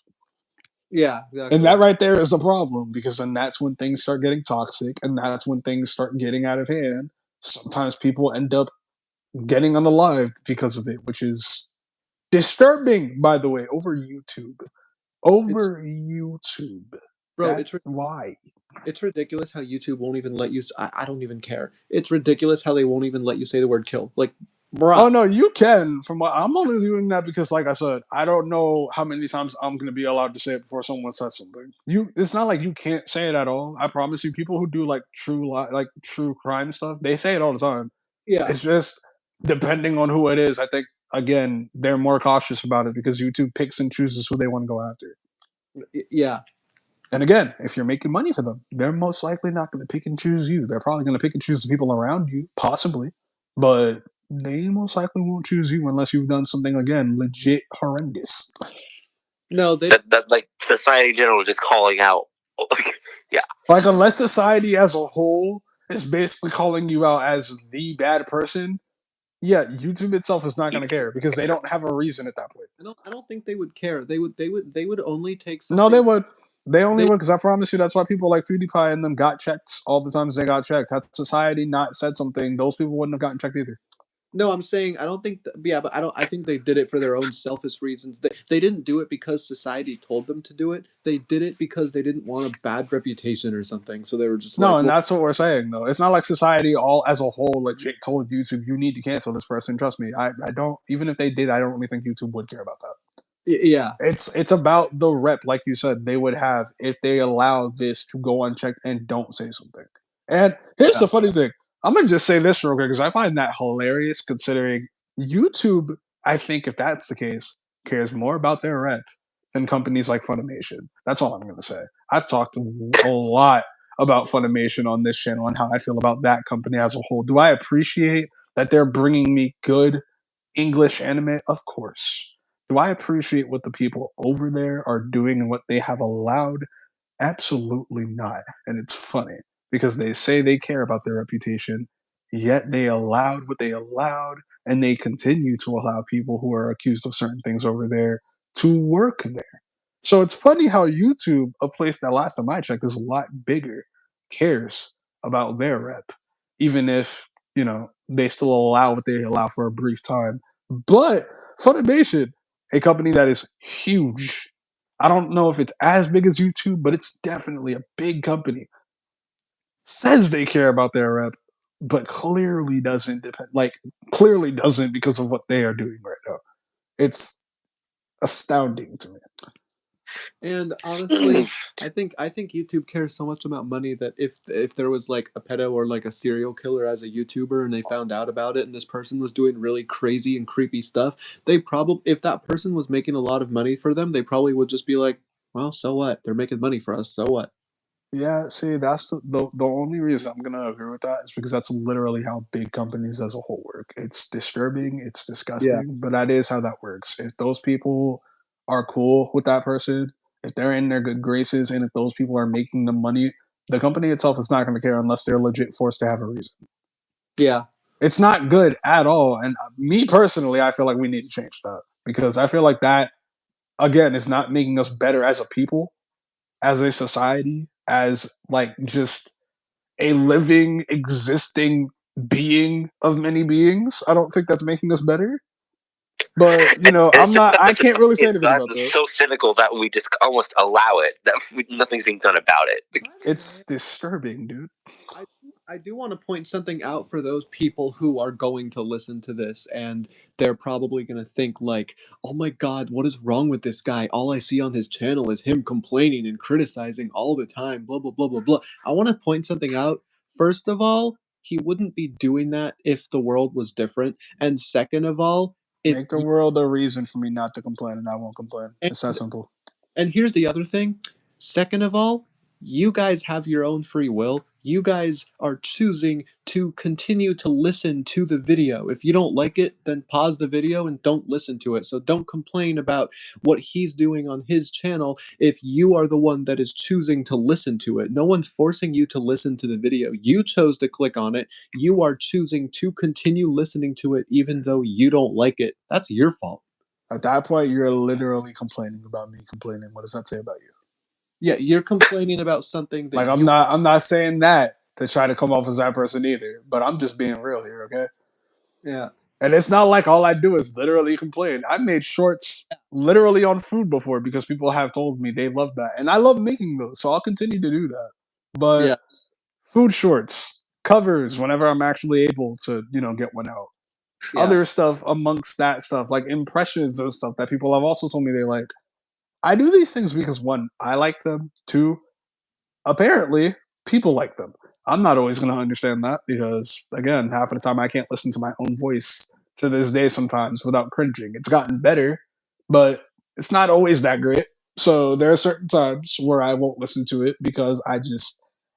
Yeah, And exactly. that right there is the problem because then that's when things start getting toxic and that's when things start getting out of hand. Sometimes people end up getting unalived because of it, which is disturbing, by the way, over YouTube. It's Over YouTube. bro, That why? it's ridiculous how YouTube won't even let you I don't even care. It's ridiculous how they won't even let you say the word kill. Like, Oh bruh. no, you can. From what I'm only doing that because, like I said, I don't know how many times I'm going to be allowed to say it before someone says something. It's not like you can't say it at all. I promise you. People who do like like true crime stuff, they say it all the time. Yeah. It's just depending on who it is. I think again they're more cautious about it because YouTube picks and chooses who they want to go after. Yeah. And again, if you're making money for them, they're most likely not going to pick and choose you. They're probably going to pick and choose the people around you, possibly, but they most likely won't choose you unless you've done something, again, legit horrendous. No, they That like society in general is just calling out Yeah. Like, unless society as a whole is basically calling you out as the bad person, yeah, YouTube itself is not going to care because they don't have a reason at that point. I don't think they would care. They would only take No, they something. would. They only They would because I promise you that's why people like PewDiePie and them got checked all the times they got checked. Had society not said something, those people wouldn't have gotten checked either. No, I'm saying I don't think. Yeah, but I don't. I think they did it for their own selfish reasons. They didn't do it because society told them to do it. They did it because they didn't want a bad reputation or something. So they were just No, like, and well, that's what we're saying though. It's not like society all as a whole legit told YouTube you need to cancel this person. Trust me, I don't. Even if they did, I don't really think YouTube would care about that. Yeah, It's about the rep, like you said, they would have if they allow this to go unchecked and don't say something. And here's yeah, the funny thing. I'm gonna just say this real quick because I find that hilarious considering YouTube, I think if that's the case, cares more about their rep than companies like Funimation. That's all I'm gonna say. I've talked a lot about Funimation on this channel and how I feel about that company as a whole. Do I appreciate that they're bringing me good English anime? Of course. Do I appreciate what the people over there are doing and what they have allowed? Absolutely not. And it's funny because they say they care about their reputation, yet they allowed what they allowed, and they continue to allow people who are accused of certain things over there to work there. So it's funny how YouTube, a place that last time I checked is a lot bigger, cares about their rep, even if, they still allow what they allow for a brief time. But Funimation, a company that is huge, I don't know if it's as big as YouTube, but it's definitely a big company. Says they care about their rep, but clearly doesn't depend. Like clearly doesn't because of what they are doing right now. It's astounding to me. and honestly, I think YouTube cares so much about money that if there was like a pedo or like a serial killer as a YouTuber and they found out about it and this person was doing really crazy and creepy stuff, they probably if that person was making a lot of money for them, they probably would just be like, well, so what? They're making money for us, so what? Yeah, see, that's the only reason I'm gonna agree with that is because that's literally how big companies as a whole work. It's disturbing, it's Yeah, disgusting, but that is how that works. If those people are cool with that person, if they're in their good graces, and if those people are making the money, the company itself is not going to care unless they're legit forced to have a reason. yeah, It's not good at all. And me personally, I feel like we need to change that because I feel like that again is not making us better as a people, as a society, as like just a living, existing being of many beings. I don't think that's making us better. But It's just I can't really say it's anything gotten about that. so cynical that we just almost allow it, that nothing's being done about it. by the It's way, disturbing, dude. I do want to point something out for those people who are going to listen to this and they're probably going to think like, "Oh my god, what is wrong with this guy? All I see on his channel is him complaining and criticizing all the time, blah blah blah blah blah." I want to point something out. First of all, he wouldn't be doing that if the world was different, and second of all, if Make the world a reason for me not to complain, and I won't complain. and It's that simple. And here's the other thing. Second of all, you guys have your own free will. You guys are choosing to continue to listen to the video. If you don't like it, then pause the video and don't listen to it. So don't complain about what he's doing on his channel if you are the one that is choosing to listen to it. No one's forcing you to listen to the video. You chose to click on it. You are choosing to continue listening to it even though you don't like it. That's your fault. At that point, you're literally complaining about me complaining. What does that say about you? Yeah, you're complaining about something that Like you I'm not saying that to try to come off as that person either, but I'm just being real here, okay? yeah. And it's not like all I do is literally complain. I've made shorts literally on food before because people have told me they love that. And I love making those, so I'll continue to do that. But Yeah, food shorts, covers whenever I'm actually able to, get one out. yeah, Other stuff amongst that stuff, like impressions and stuff that people have also told me they like. I do these things because one, I like them. Two, apparently people like them. I'm not always going to understand that because, again, half of the time I can't listen to my own voice to this day sometimes without cringing. It's gotten better, but it's not always that great. So there are certain times where I won't listen to it because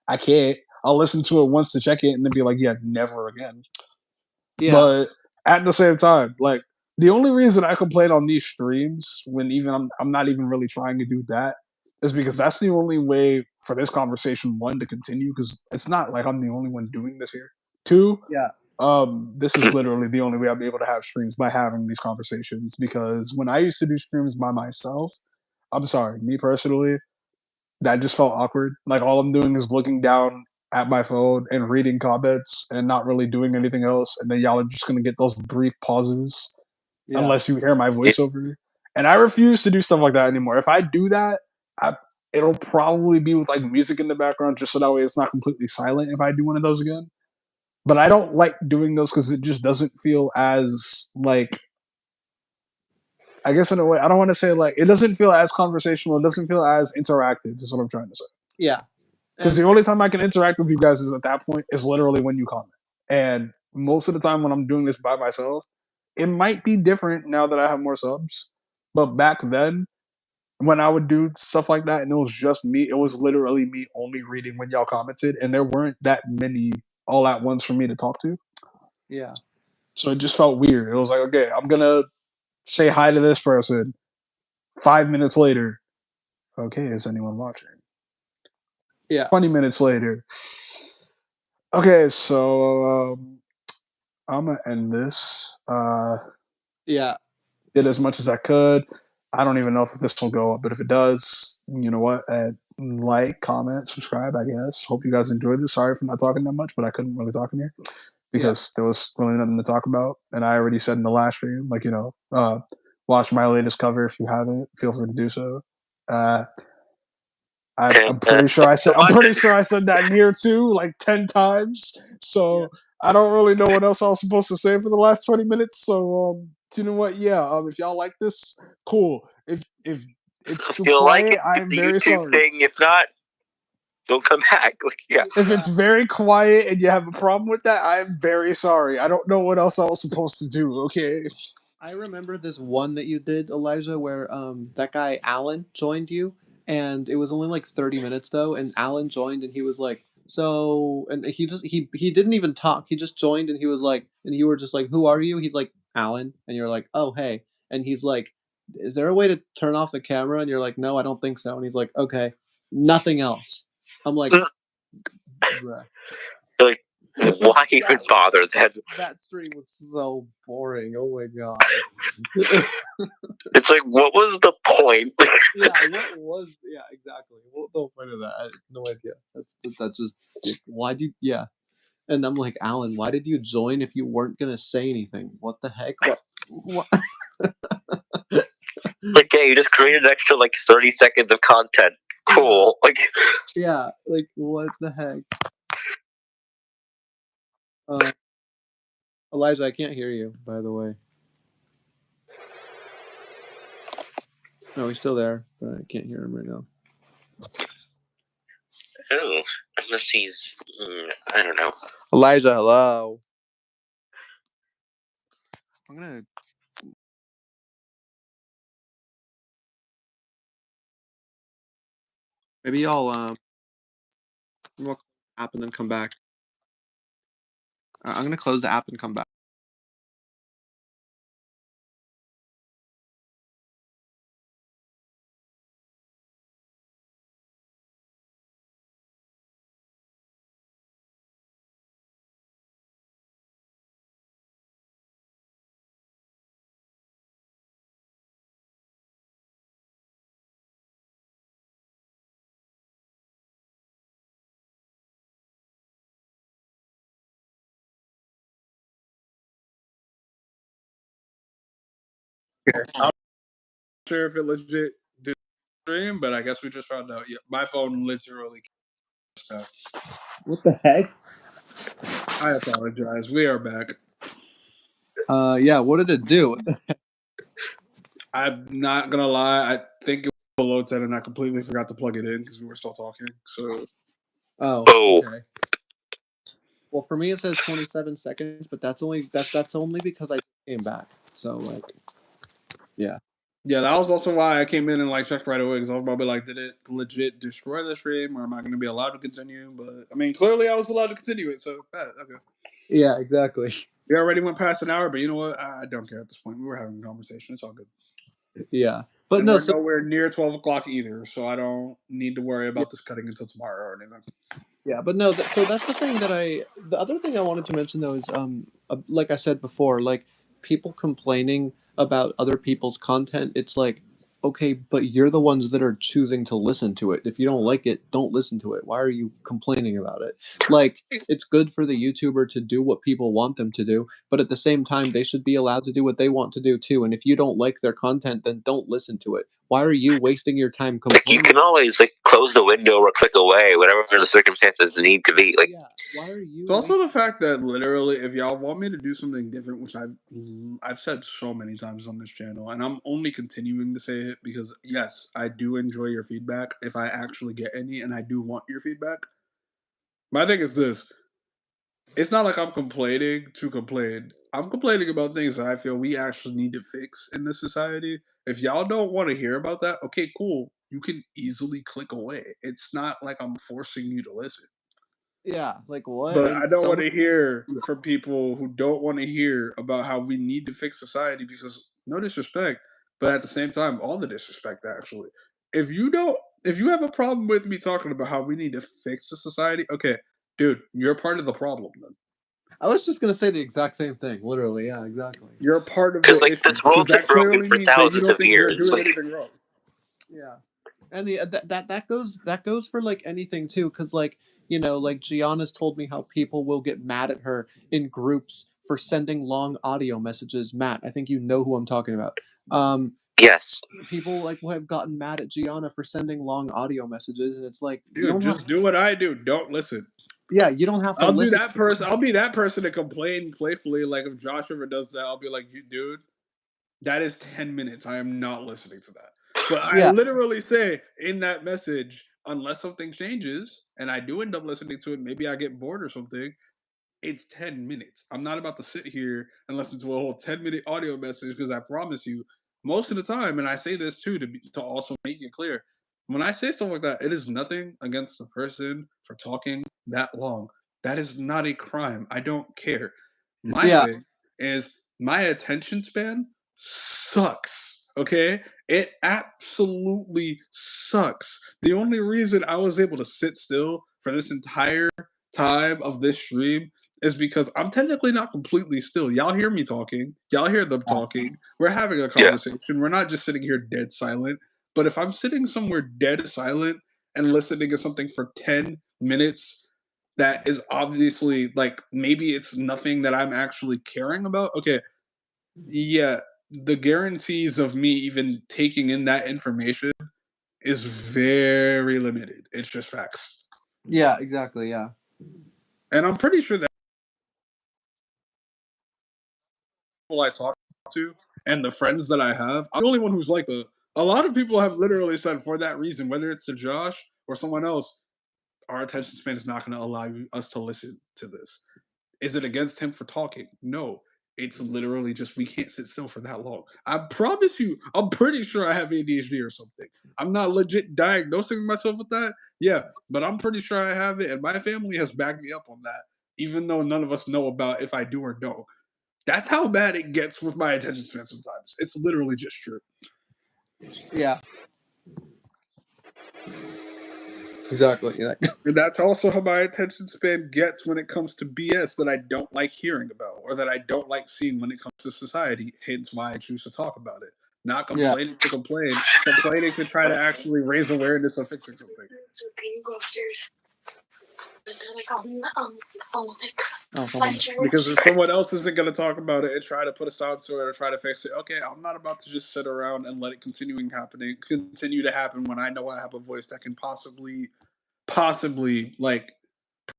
I can't. I'll listen to it once to check it and then be like, yeah, never again. yeah, But at the same time, like the only reason I complain on these streams when even I'm not even really trying to do that is because that's the only way for this conversation, one, to continue, because it's not like I'm the only one doing this here. Two, Yeah. this is literally the only way I'll be able to have streams, by having these conversations. Because when I used to do streams by myself, I'm sorry, me personally, that just felt awkward. Like, all I'm doing is looking down at my phone and reading comments and not really doing anything else. And then y'all are just gonna get those brief pauses Yeah. unless you hear my voiceover. And I refuse to do stuff like that anymore. If I do that, it'll probably be with like music in the background, just so that way it's not completely silent if I do one of those again. But I don't like doing those because it just doesn't feel as like, I guess in a way, I don't want to say like, it doesn't feel as conversational. It doesn't feel as interactive. Is what I'm trying to say. Yeah. Because the only time I can interact with you guys is at that point, is literally when you comment. And most of the time when I'm doing this by myself, it might be different now that I have more subs. But back then, when I would do stuff like that and it was just me, it was literally me only reading when y'all commented, and there weren't that many all at once for me to talk to. Yeah. So it just felt weird. It was like, okay, I'm gonna say hi to this person. 5 minutes later, okay, is anyone watching? Yeah. 20 minutes later, okay, so I'm gonna end this. Yeah. Did as much as I could. I don't even know if this will go up, but if it does, you know what? Like, comment, subscribe, I guess. Hope you guys enjoyed this. Sorry for not talking that much, but I couldn't really talk in here because there was really nothing to talk about. And I already said in the last stream, like, watch my latest cover if you haven't. Feel free to do so. I'm pretty sure I said that in here too, like 10 times. So I don't really know what else I was supposed to say for the last 20 minutes. So you know what? Yeah, if y'all like this, cool. If it's too quiet, I'm very sorry. Thing. If not, don't come back. If it's very quiet and you have a problem with that, I'm very sorry. I don't know what else I was supposed to do. Okay. I remember this one that you did, Elijah, where that guy Alan joined you, and it was only like 30 minutes though, and Alan joined and he was like, so, and he didn't even talk. He just joined and he was like, and you were just like, who are you? He's like, Alan, and you're like, oh hey, and he's like, is there a way to turn off the camera? And you're like, no, I don't think so. And he's like, okay, nothing else. I'm like, bruh. Like, why even bother then? That stream was so boring. Oh my god. It's like, what was the point? What was? Yeah, exactly. What the point of that? I have no idea. That's just why did yeah. And I'm like, Alan, why did you join if you weren't gonna say anything? What the heck? What? Like, yeah, you just created an extra like 30 seconds of content. Cool. Like, yeah, like what the heck? Elijah, I can't hear you. By the way. No, he's still there, but I can't hear him right now. oh, unless he's, I don't know. Elijah, hello. I'm gonna. Maybe I'll we'll close the app and then come back. I'm gonna close the app and come back. I'm not sure if it legit did stream, but I guess we just found out. Yeah, my phone literally. What the heck? I apologize. We are back. Yeah. What did it do? I'm not gonna lie. I think it was below 10, and I completely forgot to plug it in because we were still talking. So. Oh. Okay. Well, for me it says 27 seconds, but that's only because I came back. So like, yeah. Yeah, that was also why I came in and like checked right away because I was probably like, did it legit destroy the stream, or am I going to be allowed to continue? But I mean, clearly I was allowed to continue it, so okay. Yeah, exactly. We already went past an hour, but you know what? I don't care at this point. We were having a conversation. It's all good. Yeah. But and no, we're so nowhere near 12 o'clock either, so I don't need to worry yeah, about this cutting until tomorrow or anything. yeah, but no, so that's the thing that the other thing I wanted to mention though is like I said before, like people complaining about other people's content. It's like, okay, but you're the ones that are choosing to listen to it. If you don't like it, don't listen to it. Why are you complaining about it? Like, it's good for the YouTuber to do what people want them to do, but at the same time, they should be allowed to do what they want to do too. And if you don't like their content, then don't listen to it. Why are you wasting your time Like you complaining? can always like close the window or click away, whatever the circumstances need to be. Like Yeah, why are It's you also wasting? the fact that literally, if y'all want me to do something different, which I've said so many times on this channel, and I'm only continuing to say it because yes, I do enjoy your feedback if I actually get any, and I do want your feedback. My thing is this: it's not like I'm complaining to complain. I'm complaining about things that I feel we actually need to fix in this society. If y'all don't want to hear about that, okay, cool. You can easily click away. It's not like I'm forcing you to listen. Yeah, like what? But And I don't want someone, to hear from people who don't want to hear about how we need to fix society because no disrespect, but at the same time, all the disrespect actually. If you don't, if you have a problem with me talking about how we need to fix the society, okay, dude, you're part of the problem then. I was just gonna say the exact same thing. Literally, yeah, exactly. You're part of because the like issue this because world's been that broken clearly for means that you thousands don't of think we're years. doing Like anything wrong. Yeah, and that goes for like anything too, because like like Gianna's told me how people will get mad at her in groups for sending long audio messages. Matt, I think you know who I'm talking about. Um, yes, People like will have gotten mad at Gianna for sending long audio messages, and it's like you Dude, don't have, just do what I do. Don't listen. yeah, you don't have to I'll do listen. that person. I'll be that person to complain playfully. Like if Josh ever does that, I'll be like, "You, dude, that is 10 minutes. I am not listening to that." But I Yeah, literally say in that message, unless something changes and I do end up listening to it, maybe I get bored or something, it's 10 minutes. I'm not about to sit here and listen to a whole 10-minute audio message because I promise you, most of the time, and I say this too to also make it clear, when I say stuff like that, it is nothing against the person for talking that long. That is not a crime. I don't care. My yeah, thing is my attention span sucks. Okay? It absolutely sucks. The only reason I was able to sit still for this entire time of this stream is because I'm technically not completely still. Y'all hear me talking. Y'all hear them talking. We're having a yeah, conversation. We're not just sitting here dead silent. But if I'm sitting somewhere dead silent and listening to something for 10 minutes that is obviously like maybe it's nothing that I'm actually caring about. Okay, yeah, the guarantees of me even taking in that information is very limited. It's just facts. yeah, exactly, yeah. And I'm pretty sure that people I talk to and the friends that I have, I'm the only one who's like a lot of people have literally said for that reason, whether it's to Josh or someone else, our attention span is not going to allow us to listen to this. Is it against him for talking? No. It's literally just we can't sit still for that long. I promise you, I'm pretty sure I have ADHD or something. I'm not legit diagnosing myself with that. Yeah, but I'm pretty sure I have it, and my family has backed me up on that, even though none of us know about if I do or don't. That's how bad it gets with my attention span sometimes. It's literally just true. Yeah, exactly. Yeah. And that's also how my attention span gets when it comes to BS that I don't like hearing about or that I don't like seeing when it comes to society. Hence why I choose to talk about it. Not Yeah. complaining to complain, complaining to try to actually raise awareness of fixing something. Oh, someone. Because if someone else isn't going to talk about it and try to put a stop to it or try to fix it, okay, I'm not about to just sit around and let it continue to happen when I know I have a voice that can possibly like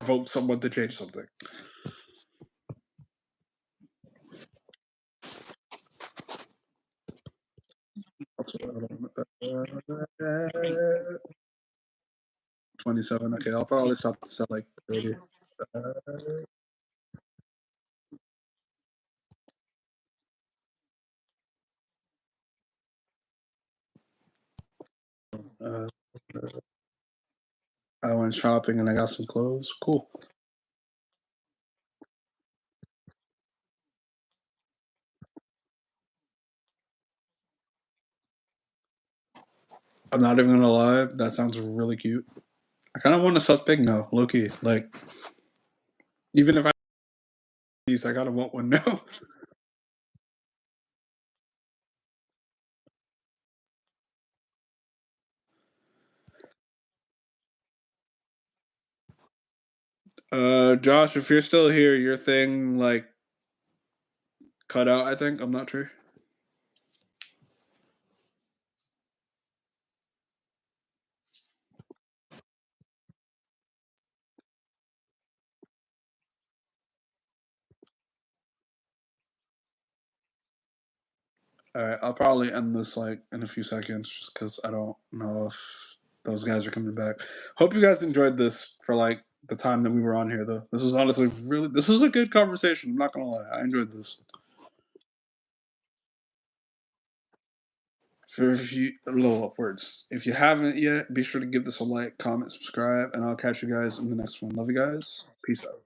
provoke someone to change something. Uh, 27. Okay, I'll probably stop this at like 30. Uh, I went shopping and I got some clothes. Cool. I'm not even gonna lie. That sounds really cute. I kind of want a stuffed pig now, low key. Like, even if I kind of want one now. Josh, if you're still here, your thing like cut out. I think I'm not sure. All right, I'll probably end this like in a few seconds, just because I don't know if those guys are coming back. Hope you guys enjoyed this for like the time that we were on here, though. This was honestly really. This was a good conversation. I'm not gonna lie. I enjoyed this. For if you low upwards. If you haven't yet, be sure to give this a like, comment, subscribe, and I'll catch you guys in the next one. Love you guys. Peace out.